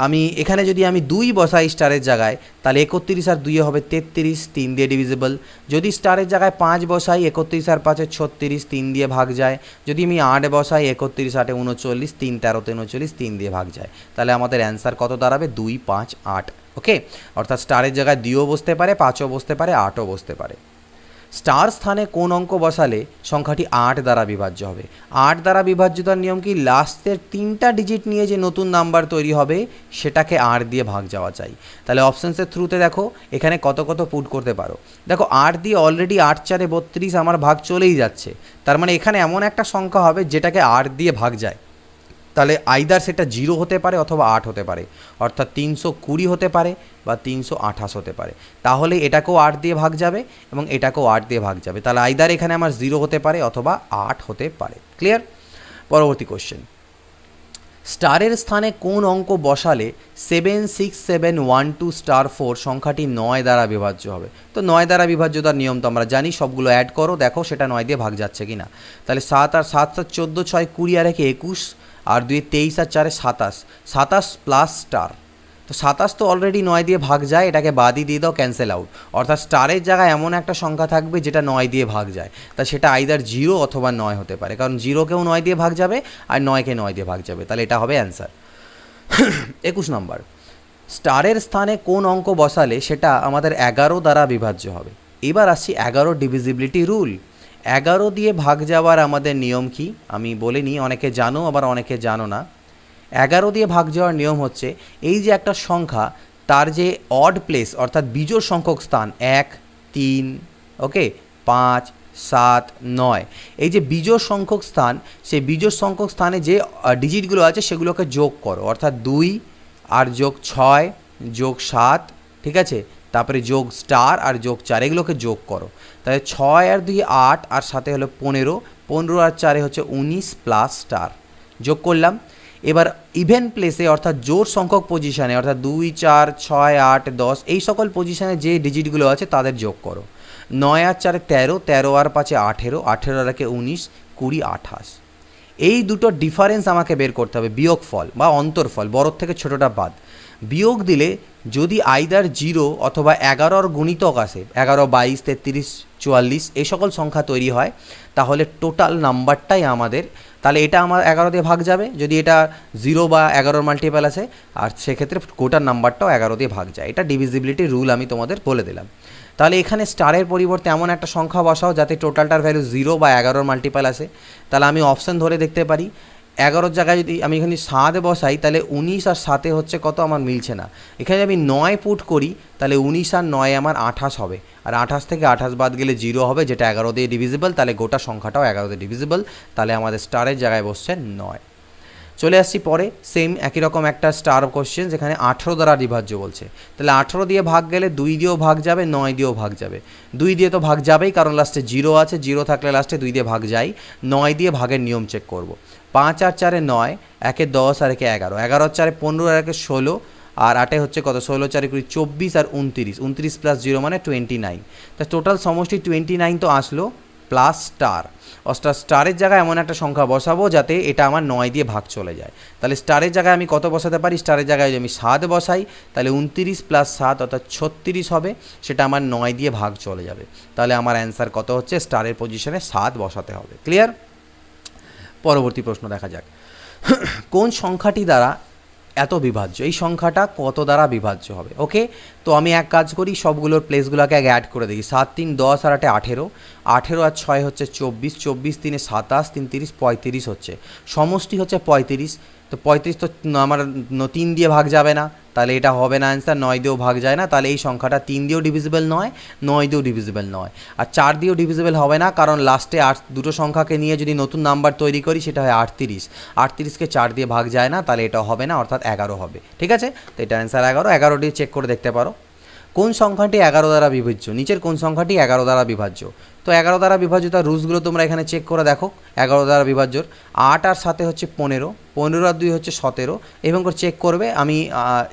আমি এখানে যদি আমি 2 বসাই স্টারের জায়গায়, তাহলে 31 আর 2 হবে 33, 3 দিয়ে ডিভিজিবল। যদি স্টারের জায়গায় 5 বসাই, 31 আর 5 36, 3 দিয়ে ভাগ যায়। যদি আমি 8 বসাই, 31 8 39, 3 13 39, 3 দিয়ে ভাগ যায়। তাহলে আমাদের অ্যান্সার কত দাঁড়াবে? 2 5 8। ওকে, অর্থাৎ স্টারের জায়গায় 2ও বসতে পারে, 5ও বসতে পারে, 8ও বসতে পারে। স্টার স্থানে কোন অঙ্ক বসালে সংখ্যাটি 8 দ্বারা বিভাজ্য হবে? 8 দ্বারা বিভাজ্যতার নিয়ম কি? লাস্টের 3টা ডিজিট নিয়ে যে নতুন নাম্বার তৈরি হবে সেটাকে 8 দিয়ে ভাগ যাওয়া চাই। তাহলে অপশানসের থ্রুতে দেখো এখানে কত কত পুট করতে পারো। দেখো 8 দিয়ে অলরেডি 8 4 32 আমার ভাগ চলেই যাচ্ছে, তার মানে এখানে এমন একটা সংখ্যা হবে যেটাকে 8 দিয়ে ভাগ যায়। তাহলে আইদার সেটা 0 হতে পারে অথবা 8 হতে পারে, অর্থাৎ 320 হতে পারে বা 328 হতে পারে। তাহলে এটাকেও 8 দিয়ে ভাগ যাবে এবং এটাকেও 8 দিয়ে ভাগ যাবে। তাহলে আইদার এখানে আমার 0 হতে পারে অথবা 8 হতে পারে। ক্লিয়ার? পরবর্তী কোশ্চেন, স্টারের স্থানে কোন অঙ্ক বসালে 76712*4 সংখ্যাটি 9 দ্বারা বিভাজ্য হবে? তো 9 দ্বারা বিভাজ্যতার নিয়ম তো আমরা জানি, সবগুলো অ্যাড করো, দেখো সেটা 9 দিয়ে ভাগ যাচ্ছে কি না। তাহলে 7 আর 7 7 14, 6 20 আর 1 21, আর 2 23 আর 4 27, 27 প্লাস স্টার। তো 27 তো অলরেডি 9 দিয়ে ভাগ যায়, এটাকে বাদই দিয়ে দাও, ক্যান্সেল আউট। অর্থাৎ স্টারের জায়গায় এমন একটা সংখ্যা থাকবে যেটা 9 দিয়ে ভাগ যায়, তা সেটা আইদার 0 অথবা 9 হতে পারে, কারণ 0কেও 9 দিয়ে ভাগ যাবে আর 9কে 9 দিয়ে ভাগ যাবে। তাহলে এটা হবে অ্যান্সার। 21 নম্বর, স্টারের স্থানে কোন অঙ্ক বসালে সেটা আমাদের 11 দ্বারা বিভাজ্য হবে? এবার আসছি 11 ডিভিজিবিলিটি রুল। 11 দিয়ে ভাগ যাওয়ার আমাদের নিয়ম কি আমি বলে নিই, অনেকে জানো আবার অনেকে জানো না। 11 দিয়ে ভাগ যাওয়ার নিয়ম হচ্ছে, এই যে একটা সংখ্যা তার যে অড প্লেস অর্থাৎ বিজোড় সংখ্যক স্থান 1 3 ওকে 5 7 9, এই যে বিজোড় সংখ্যক স্থান, সেই বিজোড় সংখ্যক স্থানে যে ডিজিটগুলো আছে সেগুলোকে যোগ করো, অর্থাৎ 2 আর যোগ 6 যোগ 7, ঠিক আছে, তারপরে যোগ স্টার আর যোগ 4, এগুলোকে যোগ করো। তাহলে 6 আর 2 8 আর 7 হলো 15, 15 আর 4 হচ্ছে 19 প্লাস স্টার, যোগ করলাম। এবার ইভেন প্লেসে অর্থাৎ জোড় সংখ্যক পজিশানে অর্থাৎ 2 4 6 8 10 এই সকল পজিশানে যে ডিজিটগুলো আছে তাদের যোগ করো। 9 আর 4 13, 13 আর 5 18, 18 আর 1 19, 20 28। এই দুটো ডিফারেন্স আমাকে বের করতে হবে, বিয়োগফল বা অন্তরফল, বড় থেকে ছোটোটা বাদ। বিয়োগ দিলে যদি আইদার 0 অথবা 11 গুণিতক আসে, 11 22 33 44 এই সকল সংখ্যা তৈরি হয়, তাহলে টোটাল নাম্বারটাই আমাদের, তাহলে এটা আমার 11 দিয়ে ভাগ যাবে যদি এটা 0 বা 11 মাল্টিপল আসে, আর সেক্ষেত্রে গোটার নাম্বারটাও 11 দিয়ে ভাগ যায়। এটা ডিভিজিবিলিটি রুল আমি তোমাদের বলে দিলাম। তাহলে এখানে স্টারের পরিবর্তে এমন একটা সংখ্যা বসাও যাতে টোটালটার ভ্যালু 0 বা 11 মাল্টিপল আসে। তাহলে আমি অপশান ধরে দেখতে পারি, 11 জায়গায় যদি আমি এখানে 7 বসাই তাহলে 19 আর 7 হচ্ছে কত, আমার মিলছে না। এখানে আমি 9 পুট করি তাহলে 19 আর 9 আমার 28 হবে, আর 28 থেকে 28 বাদ গেলে 0 হবে, যেটা 11 দিয়ে ডিভিজিবল, তাহলে গোটা সংখ্যাটাও 11 দিয়ে ডিভিজিবল, তাহলে আমাদের স্টারের জায়গায় বসছে 9। চলে আসছি পরে, সেম একই রকম একটা স্টার কোশ্চেন যেখানে 18 দ্বারা বিভাজ্য বলছে। তাহলে 18 দিয়ে ভাগ গেলে 2 দিয়েও ভাগ যাবে, 9 দিয়েও ভাগ যাবে। 2 দিয়ে তো ভাগ যাবেই, কারণ লাস্টে 0 আছে, 0 থাকলে লাস্টে 2 দিয়ে ভাগ যায়। 9 দিয়ে ভাগের নিয়ম চেক করব। 5 আর 4 9, 1 10 আর 1 11, 11 আর 4 15 আর 1 16, আর 8 হচ্ছে কত, 16 4 20 24 আর 29, 29 প্লাস 0 মানে 29। তা টোটাল সমষ্টি 29 তো আসলো, প্লাস স্টার। অর্থাৎ স্টারের জায়গায় এমন একটা সংখ্যা বসাবো যাতে এটা আমার 9 দিয়ে ভাগ চলে যায়। তাহলে স্টারের জায়গায় আমি কত বসাতে পারি, স্টারের জায়গায় যদি আমি 7 বসাই তাহলে 29 প্লাস 7 অর্থাৎ 36 হবে, সেটা আমার 9 দিয়ে ভাগ চলে যাবে। তাহলে আমার অ্যান্সার কত হচ্ছে, স্টারের পজিশনে 7 বসাতে হবে। ক্লিয়ার? পরবর্তী প্রশ্ন দেখা যাক, কোন সংখ্যাটি দ্বারা এত বিভাজ্য, এই সংখ্যাটা কত দ্বারা বিভাজ্য হবে? ওকে, তো আমি এক কাজ করি, সবগুলোর প্লেসগুলোকে আগে অ্যাড করে দিই। 7 3 10 আর 8 18, 18 আর 6 হচ্ছে 24, 24 3 27, 3 30 35 হচ্ছে, সমষ্টি হচ্ছে 35। তো 35 তো আমার 3 দিয়ে ভাগ যাবে না, তাহলে এটা হবে না অ্যান্সার। 9 দিয়েও ভাগ যায় না, তাহলে এই সংখ্যাটা 3 দিয়েও ডিভিজিবল নয়, 9 দিয়েও ডিভিজিবল নয়, আর 4 দিয়েও ডিভিজিবল হবে না, কারণ লাস্টে দুটো সংখ্যাকে নিয়ে যদি নতুন নাম্বার তৈরি করি সেটা হয় 38, 38কে 4 দিয়ে ভাগ যায় না, তাহলে এটা হবে না, অর্থাৎ 11 হবে। ঠিক আছে, তো এটা অ্যান্সার 11। 11 দিয়ে চেক করে দেখতে পারো কোন সংখ্যাটি 11 দ্বারা বিভাজ্য, নিচের কোন সংখ্যাটি 11 দ্বারা বিভাজ্য। তো 11 দ্বারা বিভাজ্য তার রুলসগুলো তোমরা এখানে চেক করে দেখো। 11 দ্বারা বিভাজ্যর 8 আর 7 হচ্ছে 15, 15 আর 2 হচ্ছে 17, এবং করে চেক করবে। আমি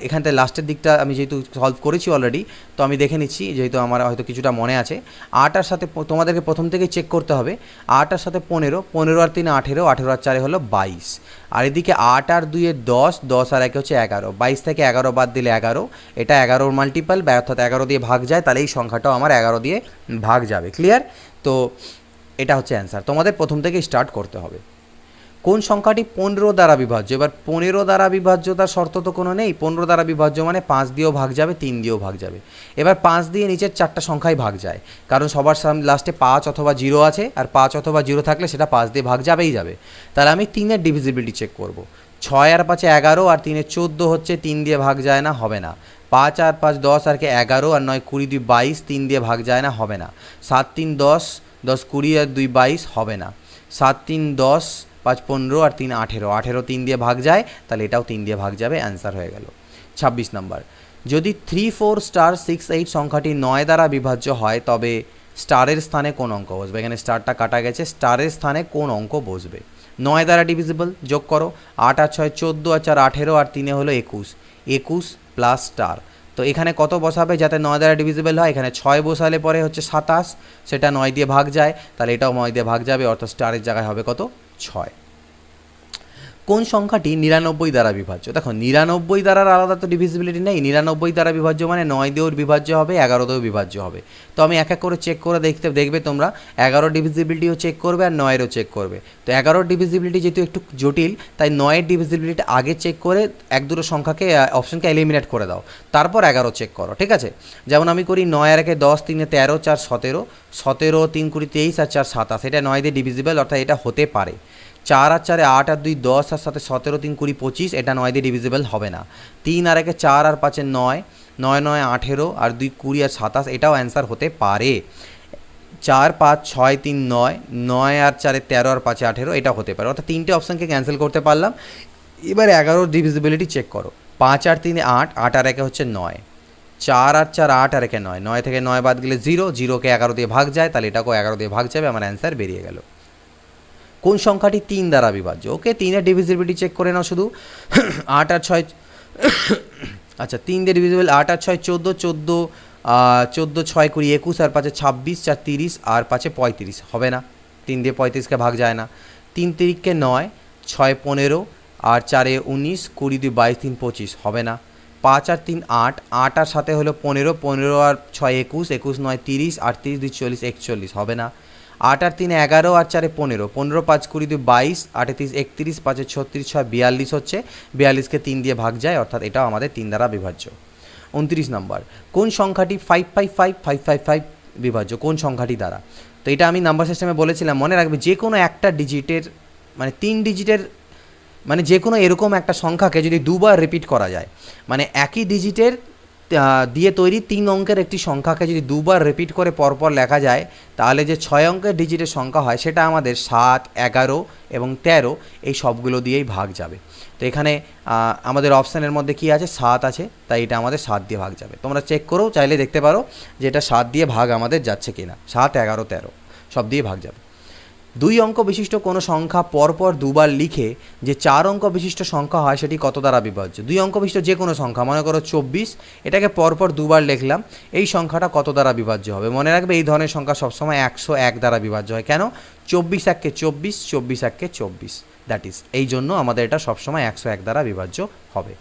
এখান থেকে লাস্টের দিকটা আমি যেহেতু সলভ করেছি অলরেডি, তো আমি দেখে নিচ্ছি, যেহেতু আমার হয়তো কিছুটা মনে আছে। 8 আর 7 তোমাদেরকে প্রথম থেকেই চেক করতে হবে। 8 আর 7 15, 15 আর 3 18, 18 আর 4 হলো 22, আর এদিকে 8 আর 2 10, 10 আর 1 হচ্ছে 11, 22 থেকে 11 বাদ দিলে 11, এটা 11 মাল্টিপল, অর্থাৎ 11 দিয়ে ভাগ যায়, তাহলে এই সংখ্যাটাও আমার 11 দিয়ে ভাগ যাবে। ক্লিয়ার? তো এটা হচ্ছে অ্যান্সার, তোমাদের প্রথম থেকে স্টার্ট করতে হবে। কোন সংখ্যাটি 15 দ্বারা বিভাজ্য? এবার 15 দ্বারা বিভাজ্যতার শর্ত তো কোনো নেই। 15 দ্বারা বিভাজ্য মানে 5 দিয়েও ভাগ যাবে, 3 দিয়েও ভাগ যাবে। এবার 5 দিয়ে নিচের 4টা সংখ্যাই ভাগ যায়, কারণ সবার লাস্টে 5 অথবা 0 আছে, আর 5 অথবা 0 থাকলে সেটা 5 দিয়ে ভাগ যাবেই যাবে। তাহলে আমি 3-এর ডিভিজিবিলিটি চেক করব। 6 আর 5 11, আর 3 14 হচ্ছে, 3 দিয়ে ভাগ যায় না, হবে না। 5 আর 5 10 আর 11, আর 9 20 2 22, 3 দিয়ে ভাগ যায় না, হবে না। 7 3 10, 10 20 আর 2 22, হবে না। 7 3 10, 5 15 আর 3 18, 18 3 দিয়ে ভাগ যায়, তাহলে এটাও 3 দিয়ে ভাগ যাবে, অ্যান্সার হয়ে গেল। 26 নম্বর, যদি 3 4 স্টার 6 8 সংখ্যাটি 9 দ্বারা বিভাজ্য হয় তবে স্টারের স্থানে কোন অঙ্ক বসবে? এখানে স্টারটা কাটা গেছে, স্টারের স্থানে কোন অঙ্ক বসবে? 9 দ্বারা ডিভিজিবল, যোগ করো, 8 আর 6 14 আর 4 18 আর 3 হলো 21, 21 প্লাস স্টার। তো এখানে কত বসাবে যাতে 9 দ্বারা ডিভিজিবল হয়? এখানে 6 বসালে পরে হচ্ছে 27, সেটা 9 দিয়ে ভাগ যায়, তাহলে এটাও 9 দিয়ে ভাগ যাবে, অর্থাৎ স্টারের জায়গায় হবে কত? 6। কোন সংখ্যাটি 99 দ্বারা বিভাজ্য? দেখো 99 দ্বারার আলাদা তো ডিভিজিবিলিটি নেই, 99 দ্বারা বিভাজ্য মানে 9 দিয়েও বিভাজ্য হবে, 11 দিয়েও বিভাজ্য হবে। তো আমি এক এক করে চেক করে দেখবে তোমরা 11 ডিভিজিবিলিটিও চেক করবে আর 9এরও চেক করবে। তো 11 ডিভিজিবিলিটি যেহেতু একটু জটিল, তাই 9এর ডিভিজিবিলিটি আগে চেক করে এক দুটো সংখ্যাকে অপশনকে এলিমিনেট করে দাও, তারপর 11 চেক করো, ঠিক আছে? যেমন আমি করি 9 আর 1 10, 3 13, 4 17, 17 3 20 23 আর 4 27, এটা 9 দিয়ে ডিভিজিবল, অর্থাৎ এটা হতে পারে। 4 আর 4 8 আর 2 10 আর 7 17 3 20 25, এটা 9 দিয়ে ডিভিজিবল হবে না। 3 আর 1 4 আর 5 9, 9 9 18 আর 2 20 আর 27, এটাও অ্যান্সার হতে পারে। 4 5 6 3 9, 9 আর 4 13 আর 5 18, এটা হতে পারে, অর্থাৎ তিনটে অপশানকে ক্যান্সেল করতে পারলাম। এবার 11 ডিভিজিবিলিটি চেক করো, 5 আর 3 8, 8 আর 1 হচ্ছে 9, 4 আর 4 8 আর 1 9, 9 থেকে 9 বাদ গেলে 0, 0কে 11 দিয়ে ভাগ যায়, তাহলে এটাকেও 11 দিয়ে ভাগ যাবে, আমার অ্যান্সার বেরিয়ে গেল। কোন সংখ্যাটি 3 দ্বারা বিভাজ্য? ওকে, 3 এর ডিভিজিবিলিটি চেক করে নাও শুধু। 8 আর 6, আচ্ছা 3 দিয়ে ডিভিজিবল, 8 আর 6 14, 14 14 6 20 21 আর 5 26, 4 30 আর 5 35, হবে না, 3 দিয়ে 35কে ভাগ যায় না। 3 3কে 9, 6 15 আর 4 19, 20 2 22 3 25, হবে না। 5 আর 3 8, 8 আর 7 হলো 15, 15 আর 6 21, 21 9 30, 38 2 40 41, হবে না। 8 আর 3 11 আর 4 15, 15 5 20 2 22, 38 31, 5 36 6 42 হচ্ছে, 42কে 3 দিয়ে ভাগ যায়, অর্থাৎ এটাও আমাদের 3 দ্বারা বিভাজ্য। 29 নম্বর, কোন সংখ্যাটি 555555 বিভাজ্য? কোন সংখ্যাটি দ্বারা? তো এটা আমি নাম্বার সিস্টেমে বলেছিলাম, মনে রাখবে যে কোনো একটা ডিজিটের মানে 3 ডিজিটের মানে যে কোনো এরকম একটা সংখ্যাকে যদি দুবার রিপিট করা যায়, মানে একই ডিজিটের দিয়ে তৈরি 3 অঙ্কের একটি সংখ্যাকে যদি দুবার রিপিট করে পরপর লেখা যায়, তাহলে যে 6 অঙ্কের ডিজিটের সংখ্যা হয় সেটা আমাদের 7 11 এবং 13, এই সবগুলো দিয়েই ভাগ যাবে। তো এখানে আমাদের অপশানের মধ্যে কি আছে? 7 আছে, তাই এটা আমাদের 7 দিয়ে ভাগ যাবে। তোমরা চেক করেও চাইলে দেখতে পারো যে এটা 7 দিয়ে ভাগ আমাদের যাচ্ছে কিনা। 7 11 13 সব দিয়ে ভাগ যাবে। 2 অঙ্ক বিশিষ্ট কোনো সংখ্যা পরপর দুবার লিখে যে 4 অঙ্ক বিশিষ্ট সংখ্যা হয় সেটি কত দ্বারা বিভাজ্য? 2 অঙ্ক বিশিষ্ট যে কোনো সংখ্যা, মনে করো 24, এটাকে পরপর দুবার লিখলাম, এই সংখ্যাটা কত দ্বারা বিভাজ্য হবে? মনে রাখবে এই ধরনের সংখ্যা সবসময় 101 দ্বারা বিভাজ্য হয়। কেন? 24 1 24, 24 1 24, দ্যাট ইজ এই জন্য আমাদের এটা সবসময় 101 দ্বারা বিভাজ্য হবে।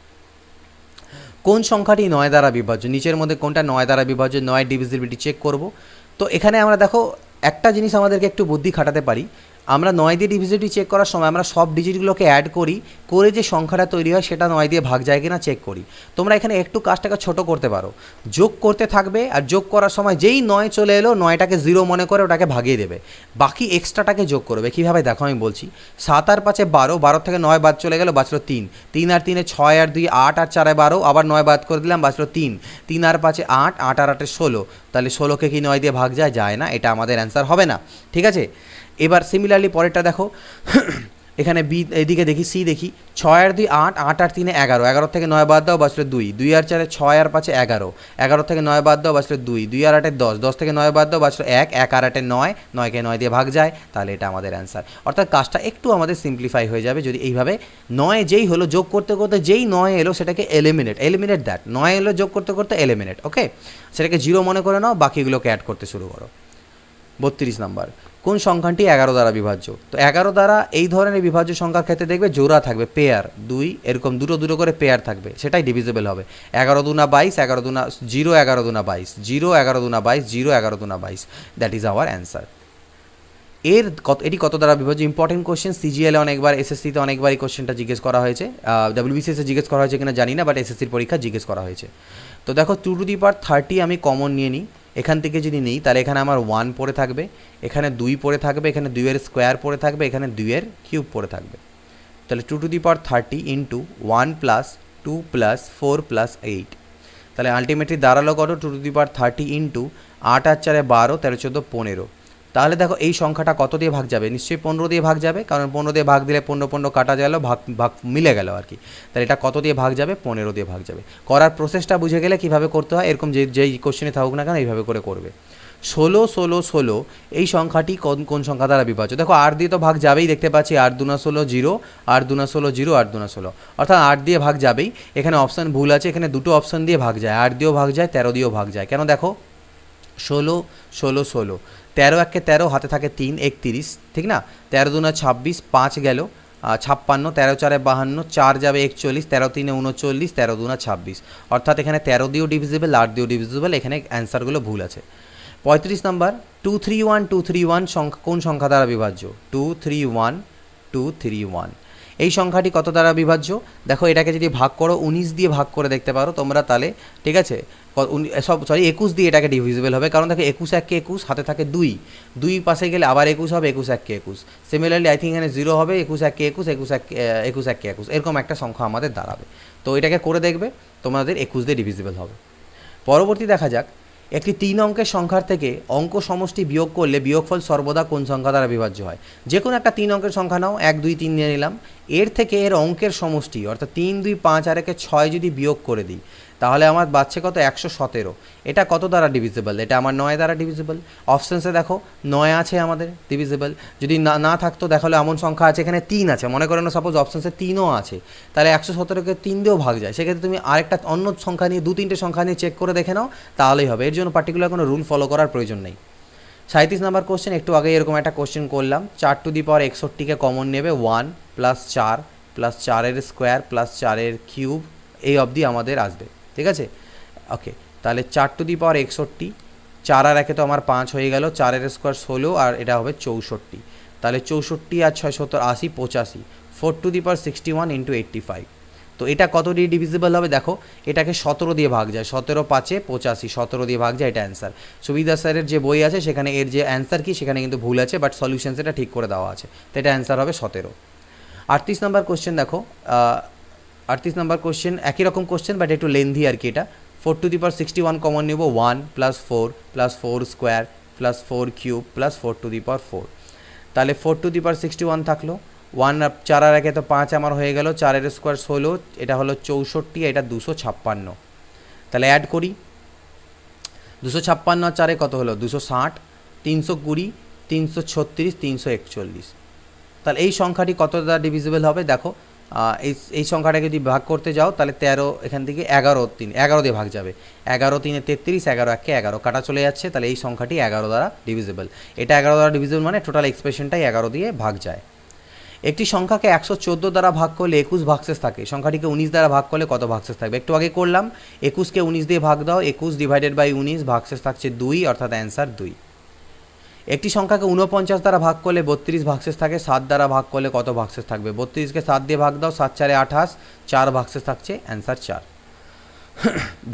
কোন সংখ্যাটি 9 দ্বারা বিভাজ্য? নিচের মধ্যে কোনটা 9 দ্বারা বিভাজ্য? 9 ডিভিজিবিলিটি চেক করব। তো এখানে আমরা দেখো একটা জিনিস আমাদেরকে একটু বুদ্ধি খাটাতে পারি, আমরা 9 দিয়ে ডিভিজিবিলিটি চেক করার সময় আমরা সব ডিজিটগুলোকে অ্যাড করি, করে যে সংখ্যাটা তৈরি হয় সেটা 9 দিয়ে ভাগ যায় কিনা চেক করি। তোমরা এখানে একটু কাজটাকে ছোট করতে পারো, যোগ করতে থাকবে আর যোগ করার সময় যেই 9 চলে এলো 9টাকে 0 মনে করে ওটাকে ভাগিয়ে দেবে, বাকি এক্সট্রাটাকে যোগ করবে। কীভাবে দেখো আমি বলছি, 7 আর 5 12, 12 থেকে 9 বাদ চলে গেল, বাঁচলো 3, 3 আর 3 6 আর 2 8 আর 4 12, আবার 9 বাদ করে দিলাম, বাঁচলো 3, 3 আর 5 8, 8 আর 8 16, তাহলে 16কে কি 9 দিয়ে ভাগ যায়? যায় না, এটা আমাদের অ্যান্সার হবে না, ঠিক আছে। এবার সিমিলারলি পরেরটা দেখো, এখানে বি, এদিকে দেখি সি দেখি, 6 আর 2 8, 8 আর 3 11, 11 থেকে 9 বাদ দাও, বাঁচলো 2, 2 আর 4 6 আর 5 11, 11 থেকে 9 বাদ দাও, বাঁচলো 2, 2 আর 8 10, 10 থেকে 9 বাদ দাও, বাঁচলো 1, 1 আর 8 9, 9কে 9 দিয়ে ভাগ যায়, তাহলে এটা আমাদের অ্যান্সার। অর্থাৎ কাজটা একটু আমাদের সিম্পলিফাই হয়ে যাবে যদি এইভাবে 9 যেই হলো যোগ করতে করতে যেই 9 এলো সেটাকে এলিমিনেট দ্যাট, 9 এলো যোগ করতে করতে এলিমিনেট, ওকে, সেটাকে 0 মনে করে নাও, বাকিগুলোকে অ্যাড করতে শুরু করো। 32 নম্বর, কোন সংখ্যাটি 11 দ্বারা বিভাজ্য? তো 11 দ্বারা এই ধরনের বিভাজ্য সংখ্যার ক্ষেত্রে দেখবে জোড়া থাকবে, পেয়ার 2, এরকম দুটো দুটো করে পেয়ার থাকবে, সেটাই ডিভিজিবল হবে। 11 দুনা 22, 11 দুনা 0, 11 দুনা 22, 0 11 দুনা 22, 0 11 দুনা 22, দ্যাট ইজ আওয়ার অ্যান্সার। এটি কত দ্বারা বিভাজ্য? ইম্পর্টেন্ট কোশ্চেন, সিজিএলে অনেকবার, এসএসসিতে অনেকবার এই কোশ্চেনটা জিজ্ঞেস করা হয়েছে, ডব্লিউবিসিএসে জিজ্ঞেস করা হয়েছে কিনা জানি না, বাট এসএসসির পরীক্ষা জিজ্ঞেস করা হয়েছে। তো দেখো 2⁻30 আমি কমন নিয়ে নিই, এখান থেকে যদি নিই তাহলে এখানে আমার 1 পড়ে থাকবে, এখানে 2 পড়ে থাকবে, এখানে 2 এর স্কোয়ার পড়ে থাকবে, এখানে 2 এর কিউব পড়ে থাকবে। তাহলে 2⁻30 ইন্টু 1 প্লাস 2 প্লাস 4 প্লাস 8, তাহলে আলটিমেটলি দাঁড়ালো কত? 2⁻30 ইন্টু 8 আর 4 12, 13 14 15, তাহলে দেখো এই সংখ্যাটা কত দিয়ে ভাগ যাবে, নিশ্চয়ই 15 দিয়ে ভাগ যাবে, কারণ 15 দিয়ে ভাগ দিলে 15 কাটা গেল, ভাগ ভাগ মিলে গেল আর কি। তাহলে এটা কত দিয়ে ভাগ যাবে, 15 দিয়ে ভাগ যাবে। করার প্রসেসটা বুঝে গেলে কীভাবে করতে হয়, এরকম যেই কোশ্চেনে থাকুক না কেন এইভাবে করে করবে। 16 16 16 এই সংখ্যাটি কোন সংখ্যা দ্বারা বিভাজ্য? দেখো 8 দিয়ে তো ভাগ যাবেই, দেখতে পাচ্ছি 8 দুনা 16 0, 8 দুনা 16 0, 8 দুনা 16, অর্থাৎ 8 দিয়ে ভাগ যাবেই। এখানে অপশান ভুল আছে, এখানে দুটো অপশান দিয়ে ভাগ যায়, 8 দিয়েও ভাগ যায়, 13 দিয়েও ভাগ যায়। কেন দেখো 16 16 16, 13 একে 13, হাতে থাকে 3, 31, ঠিক না? 13 দুনা 26, 5 গেল 56, 13 4 52, 4 যাবে 41, 13 3 39, 13 দুনা 26, অর্থাৎ এখানে 13 দিয়েও ডিভিজিবল, 8 দিয়েও ডিভিজিবল, এখানে অ্যান্সারগুলো ভুল আছে। 35 নম্বর 231 231 সংখ্যা কোন সংখ্যা দ্বারা বিভাজ্য? 231 231 এই সংখ্যাটি কত দ্বারা বিভাজ্য? দেখো এটাকে যদি ভাগ করো 19 দিয়ে ভাগ করে দেখতে পারো তোমরা, তাহলে ঠিক আছে 21 দিয়ে এটাকে ডিভিজিবল হবে, কারণ দেখো 21 1 21, হাতে থাকে 2, 2 পাশে গেলে আবার 21 হবে, 21 1 21। সিমিলারলি আই থিঙ্ক এখানে 0 হবে, 21 1 21, 21 1 21, এরকম একটা সংখ্যা আমাদের দাঁড়াবে। তো এটাকে করে দেখবে, তোমাদের 21 দিয়ে ডিভিজিবল হবে। পরবর্তী দেখা যাক, একটি 3 অঙ্কের সংখ্যার থেকে অঙ্ক সমষ্টি বিয়োগ করলে বিয়োগফল সর্বদা কোন সংখ্যা দ্বারা বিভাজ্য হয়? যে কোনো একটা 3 অঙ্কের সংখ্যা নাও, 1 2 3 নিয়ে নিলাম, এর থেকে এর অঙ্কের সমষ্টি অর্থাৎ 3 2 5 আর 1 6 যদি বিয়োগ করে দিই, তাহলে আমার বাচ্চা কত 117। এটা কত দ্বারা ডিভিজিবল? এটা আমার 9 দ্বারা ডিভিজিবল। অপশানসে দেখো 9 আছে আমাদের ডিভিজিবল, যদি না থাকতো দেখালো এমন সংখ্যা আছে এখানে 3 আছে, মনে করো না সাপোজ অপশানসে 3ও আছে, তাহলে 117কে 3 দিয়েও ভাগ যায়, সেক্ষেত্রে তুমি আরেকটা অন্য সংখ্যা নিয়ে 2-3টে সংখ্যা নিয়ে চেক করে দেখে নাও, তাহলেই হবে। এর জন্য পার্টিকুলার কোনো রুল ফলো করার প্রয়োজন নেই। 37 নম্বর কোশ্চেন, একটু আগে এরকম একটা কোশ্চেন করলাম, 4 টু দি পাওয়ার 61কে কমন নেবে, 1 plus 4 plus 4 square plus 4 cube, এই অবধি আমাদের আসবে, ঠিক আছে? ওকে, তাহলে 4 টু দি পাওয়ার 61, 4 আর 1 তো আমার 5 হয়ে গেল, 4 স্কোয়ার 16 আর এটা হবে 64, তাহলে 64 আর 6 70 80 85, 4 টু দি পাওয়ার 61 ইন্টু 85। তো এটা কত দিয়ে ডিভিজিবল হবে? দেখো এটাকে 17 দিয়ে ভাগ যায়, 17 5 85, 17 দিয়ে ভাগ যায়, এটা অ্যান্সার। সুবিধা স্যারের যে বই আছে সেখানে এর যে অ্যান্সার কি সেখানে কিন্তু ভুল আছে, বাট সলিউশন সেটা ঠিক করে দেওয়া আছে, তো এটা অ্যান্সার হবে 17। 38 নম্বর কোশ্চেন দেখো, 38 নম্বর কোশ্চেন একই রকম কোশ্চেন বাট একটু লেন্দি আর কি। এটা 4 টু দি পাওয়ার 61 কমন নেব, 1 plus 4 plus 4 square plus 4 cube plus 4 to the power 4, তাহলে 4 টু দি পাওয়ার 61 থাকলো, 1 4 আর 1 তো 5 আমার হয়ে গেল, 4 স্কোয়ার 16, এটা হলো 64, এটা 256, তাহলে অ্যাড করি, 256 আর 4 কত হলো 260, 320 336 341, তাহলে এই সংখ্যাটি কত দ্বারা ডিভিজিবল হবে? দেখো এই সংখ্যাটাকে যদি ভাগ করতে যাও তাহলে 13, এখান থেকে 11 দিয়ে ভাগ যাবে, 11 3 33, 11 1 11 কাটা চলে যাচ্ছে, তাহলে এই সংখ্যাটি 11 দ্বারা ডিভিজিবল। এটা 11 দ্বারা ডিভিজিবল মানে টোটাল এক্সপ্রেশনটাই 11 দিয়ে ভাগ যায়। একটি সংখ্যাকে 114 দ্বারা ভাগ করলে 21 ভাগশেষ থাকে, সংখ্যাটিকে 19 দ্বারা ভাগ করলে কত ভাগশেষ থাকবে? একটু আগে করলাম, 21কে 19 দিয়ে ভাগ দাও, 21 ডিভাইডেড বাই 19, ভাগশেষ থাকছে 2, অর্থাৎ অ্যান্সার 2। একটি সংখ্যাকে 49 দ্বারা ভাগ করলে 32 ভাগশেষ থাকে, 7 দ্বারা ভাগ করলে কত ভাগশেষ থাকবে? 32কে 7 দিয়ে ভাগ দাও, 7 4 28, 4 ভাগশেষ থাকছে, অ্যান্সার 4।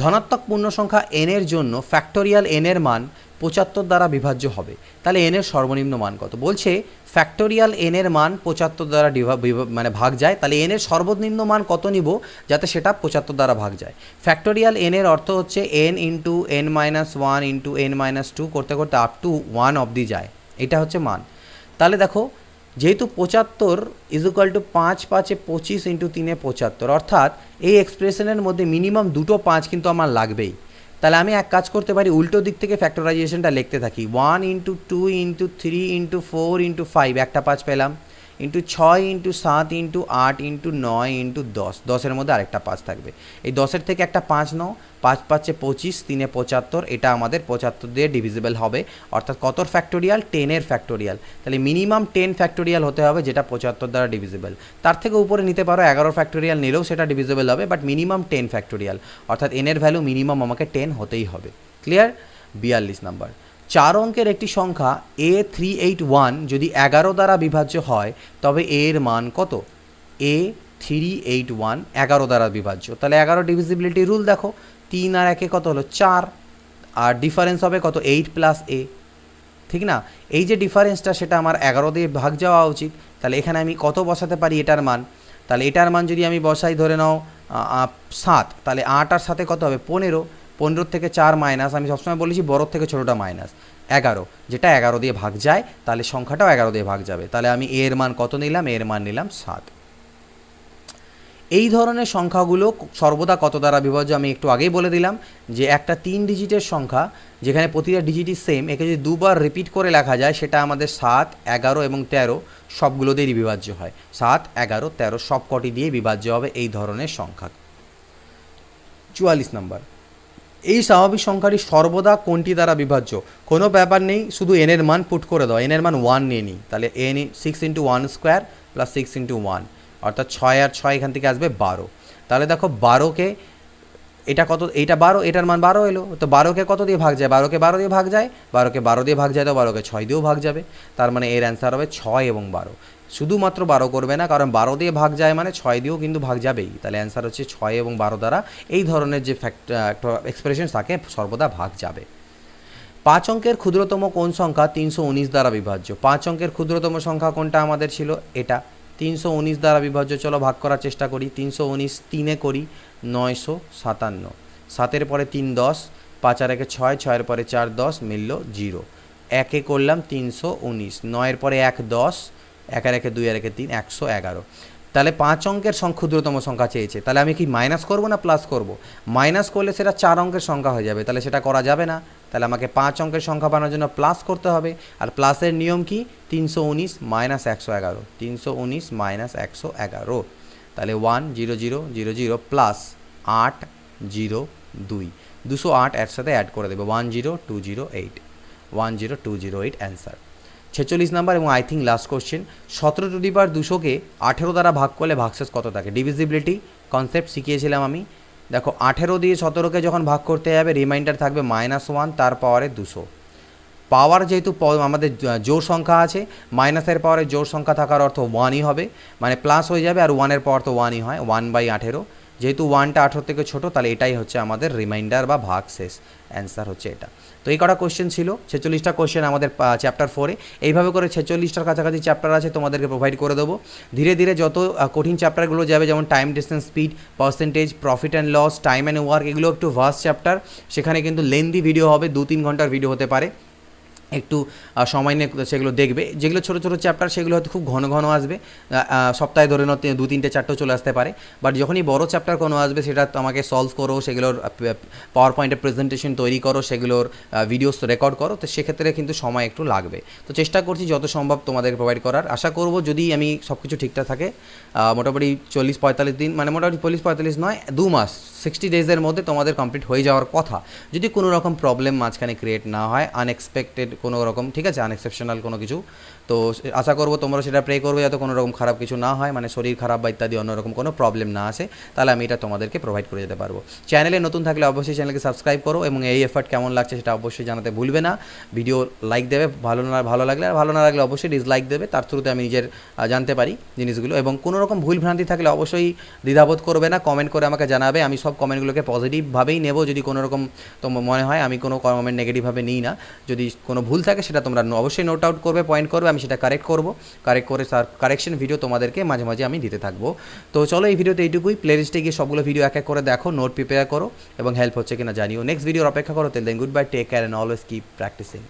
ধনাত্মক পূর্ণ সংখ্যা n এর জন্য ফ্যাক্টোরিয়াল n এর মান 75 দ্বারা বিভাজ্য হবে, তাহলে n এর সর্বনিম্ন মান কত? বলছে ফ্যাক্টোরিয়াল n এর মান 75 দ্বারা মানে ভাগ যায়, তাহলে n এর সর্বনিম্ন মান কত নিব যাতে সেটা 75 দ্বারা ভাগ যায়? ফ্যাক্টোরিয়াল n এর অর্থ হচ্ছে n into n minus 1 into n minus 2 করতে করতে আপ টু 1 অবধি যায়, এটা হচ্ছে মান। তাহলে দেখো যেহেতু 75 ইজ ইকুয়াল টু 5 5 25 ইন্টু 3 75, অর্থাৎ এই এক্সপ্রেশনের মধ্যে মিনিমাম দুটো 5 কিন্তু আমার লাগবেই। তাহলে আমি এক কাজ করতে পারি, উল্টো দিক থেকে ফ্যাক্টরাইজেশনটা লিখতে থাকি, 1 ইন্টু 2 ইন্টু 3 ইন্টু 4 ইন্টু 5, একটা 5 পেলাম, into 6 into 7 into 8 into 9 into 10, 10-এর মধ্যে আরেকটা 5 থাকবে, এই 10-এর থেকে একটা 5 নাও, 5 5 25, 3 75, এটা আমাদের 75 দিয়ে ডিভিজিবল হবে, অর্থাৎ কতর ফ্যাক্টোরিয়াল? 10-এর ফ্যাক্টোরিয়াল। তাহলে মিনিমাম 10 ফ্যাক্টোরিয়াল হতে হবে যেটা 75 দ্বারা ডিভিজিবল, তার থেকে উপরে নিতে পারো 11 ফ্যাক্টোরিয়াল নিলেও সেটা ডিভিজিবল হবে, বাট মিনিমাম 10 ফ্যাক্টোরিয়াল, অর্থাৎ n এর ভ্যালু মিনিমাম আমাকে 10 হতেই হবে। ক্লিয়ার? 42 নাম্বার, 4 অঙ্কের একটি সংখ্যা A381 যদি 11 দ্বারা বিভাজ্য হয় তবে এর মান কত? A381 11 দ্বারা বিভাজ্য, তাহলে 11 ডিভিজিবিলিটি রুল দেখো, 3 আর 1 কত হলো 4, আর ডিফারেন্স হবে কত? 8 প্লাস a, ঠিক না? এই যে ডিফারেন্সটা সেটা আমার 11 দিয়ে ভাগ যাওয়া উচিত, তাহলে এখানে আমি কত বসাতে পারি এটার মান? তাহলে এটার মান যদি আমি বসাই, ধরে নাও 7, তাহলে 8 আর 7 কত হবে? 15, 15 থেকে 4 মাইনাস, আমি সবসময় বলেছি বড়োর থেকে ছোটোটা মাইনাস, 11, যেটা 11 দিয়ে ভাগ যায় তাহলে সংখ্যাটাও 11 দিয়ে ভাগ যাবে। তাহলে আমি এর মান কত নিলাম? এর মান নিলাম 7। এই ধরনের সংখ্যাগুলো সর্বদা কত দ্বারা বিভাজ্য আমি একটু আগেই বলে দিলাম যে একটা 3 ডিজিটের সংখ্যা যেখানে প্রতিটা ডিজিটই সেম, একে যদি দুবার রিপিট করে লেখা যায় সেটা আমাদের 7, 11 এবং 13 সবগুলো দিয়েই বিভাজ্য হয়। 7, 11, 13 সব কটি দিয়ে বিভাজ্য হবে এই ধরনের সংখ্যা। 44 নম্বর, এই স্বাভাবিক সংখ্যাটি সর্বদা কোনটি দ্বারা বিভাজ্য? কোনো ব্যাপার নেই, শুধু এন এর মান পুট করে দাও। এন এর মান 1 নিয়ে নিই, তাহলে এন 6 × 1² + 6 × 1, অর্থাৎ 6 আর 6 এখান থেকে আসবে 12। তাহলে দেখো 12কে এটা কত, এইটা 12, এটার মান 12 এলো, তো 12কে কত দিয়ে ভাগ যায়? 12কে 12 দিয়ে ভাগ যায়, 12কে 12 দিয়ে ভাগ যায় তো 12কে 6 দিয়েও ভাগ যাবে। তার মানে এর অ্যান্সার হবে 6 এবং 12। শুধুমাত্র 12 করবে না, কারণ 12 দিয়ে ভাগ যায় মানে 6 দিয়েও কিন্তু ভাগ যাবেই। তাহলে অ্যান্সার হচ্ছে 6 এবং 12 দ্বারা এই ধরনের যে এক্সপ্রেশন থাকে সর্বদা ভাগ যাবে। 5 অঙ্কের ক্ষুদ্রতম কোন সংখ্যা 319 দ্বারা বিভাজ্য? 5 অঙ্কের ক্ষুদ্রতম সংখ্যা কোনটা আমাদের ছিল? এটা 319 দ্বারা বিভাজ্য। চলো ভাগ করার চেষ্টা করি। 319 3-এ করি 957, 7-এর পরে 3 10, 5 আর 1 6, 6-এর পরে 4 10, মিলল 0। 1-এ করলাম 319, 9-এর পরে 1 10, 1 আর 1 2 আর 1 3, 111। তাহলে 5 অঙ্কের ক্ষুদ্রতম সংখ্যা চেয়েছে, তাহলে আমি কি মাইনাস করব না প্লাস করব? মাইনাস করলে সেটা 4 অঙ্কের সংখ্যা হয়ে যাবে, তাহলে সেটা করা যাবে না। তাহলে আমাকে 5 অঙ্কের সংখ্যা বানানোর জন্য প্লাস করতে হবে। আর প্লাসের নিয়ম কি? 319 - 111, 319 - 111। তাহলে 1 0 0 0 0 প্লাস 8 0 2, 208 এর সাথে অ্যাড করে দেবে 10208, 10208 অ্যান্সার। 46 নাম্বার এবং আই থিঙ্ক লাস্ট কোশ্চেন, 17^200-কে 18 দ্বারা ভাগ করলে ভাগশেষ কত থাকে? ডিভিজিবিলিটি কনসেপ্ট শিখিয়েছিলাম আমি। দেখো 18 দিয়ে 17কে যখন ভাগ করতে যাবে রিমাইন্ডার থাকবে -1, তার পাওয়ারে 200। পাওয়ার যেহেতু আমাদের জোড় সংখ্যা আছে, মাইনাসের পাওয়ারে জোড় সংখ্যা থাকার অর্থ 1ই হবে, মানে প্লাস হয়ে যাবে, আর 1-এর পাওয়ার তো 1ই হয়, 1/18। যেহেতু 1টা 18 থেকে ছোটো, তাহলে এটাই হচ্ছে আমাদের রিমাইন্ডার বা ভাগশেষ। অ্যান্সার হচ্ছে এটা। তো এই কটা কোশ্চেন ছিল, 46টা কোশ্চেন আমাদের চ্যাপ্টার 4-এ। এইভাবে করে 46টার কাছাকাছি চ্যাপ্টার আছে, তোমাদেরকে প্রোভাইড করে দেবো। ধীরে ধীরে যত কঠিন চ্যাপ্টারগুলো যাবে, যেমন time, distance, speed, percentage, profit and loss, time and work, এগুলো একটু ভাস্ট চ্যাপ্টার। সেখানে কিন্তু লেন্দি ভিডিও হবে, 2-3 ঘন্টার ভিডিও হতে পারে। একটু সময় নিয়ে সেগুলো দেখবে। যেগুলো ছোটো ছোটো চ্যাপ্টার সেগুলো হয়তো খুব ঘন ঘন আসবে, সপ্তাহে ধরে 2-3টে 4টেও চলে আসতে পারে। বাট যখনই বড় চ্যাপ্টার কোনো আসবে সেটা তোমাকে সলভ করো, সেগুলোর পাওয়ার পয়েন্টে প্রেজেন্টেশন তৈরি করো, সেগুলোর ভিডিওস রেকর্ড করো, তো সেক্ষেত্রে কিন্তু সময় একটু লাগবে। তো চেষ্টা করছি যত সম্ভব তোমাদের প্রোভাইড করার। আশা করব যদি আমি সব কিছু ঠিকঠাক থাকে, মোটামুটি 40-45 দিন, মানে মোটামুটি 40-45 নয়, 2 মাস, 60 ডেজের মধ্যে তোমাদের কমপ্লিট হয়ে যাওয়ার কথা, যদি কোনো রকম প্রবলেম মাঝখানে ক্রিয়েট না হয়, আনএক্সপেক্টেড কোনো রকম, ঠিক আছে, আনএক্সেপশনাল কোনো কিছু। তো আশা করবো তোমরা সেটা প্রে করবে যাতে কোনো রকম খারাপ কিছু না হয়, মানে শরীর খারাপ বা ইত্যাদি অন্যরকম কোনো প্রবলেম না আসে, তাহলে আমি এটা তোমাদেরকে প্রোভাইড করে যেতে পারবো। চ্যানেলে নতুন থাকলে অবশ্যই চ্যানেলকে সাবস্ক্রাইব করো, এবং এই এফার্ট কেমন লাগছে সেটা অবশ্যই জানাতে ভুলবে না। ভিডিও লাইক দেবে, ভালো লাগলে, আর ভালো না লাগলে অবশ্যই ডিসলাইক দেবে, তার থ্রুতে আমি নিজের জানতে পারি জিনিসগুলো। এবং কোনো রকম ভুল ভ্রান্তি থাকলে অবশ্যই দ্বিধাবোধ করবে না, কমেন্ট করে আমাকে জানাবে। আমি সব কমেন্টগুলোকে পজিটিভভাবেই নেব। যদি কোনো রকম তোমার মনে হয়, আমি কোনো কমেন্ট নেগেটিভভাবে নিই না। যদি কোনো ভুল থাকে সেটা তোমরা অবশ্যই নোট আউট করবে, পয়েন্ট করবে, আমি সেটা কারেক্ট করে কারেকশন ভিডিও তোমাদেরকে মাঝে মাঝে আমি দিতে থাকবো। তো চলো এই ভিডিওতে এইটুকুই। প্লেলিস্টে গিয়ে সবগুলো ভিডিও এক এক করে দেখো, নোট প্রিপেয়ার করো, এবং হেল্প হচ্ছে কিনা জানিও। নেক্সট ভিডিওর অপেক্ষা করো। Then good bye, take care and always keep practising.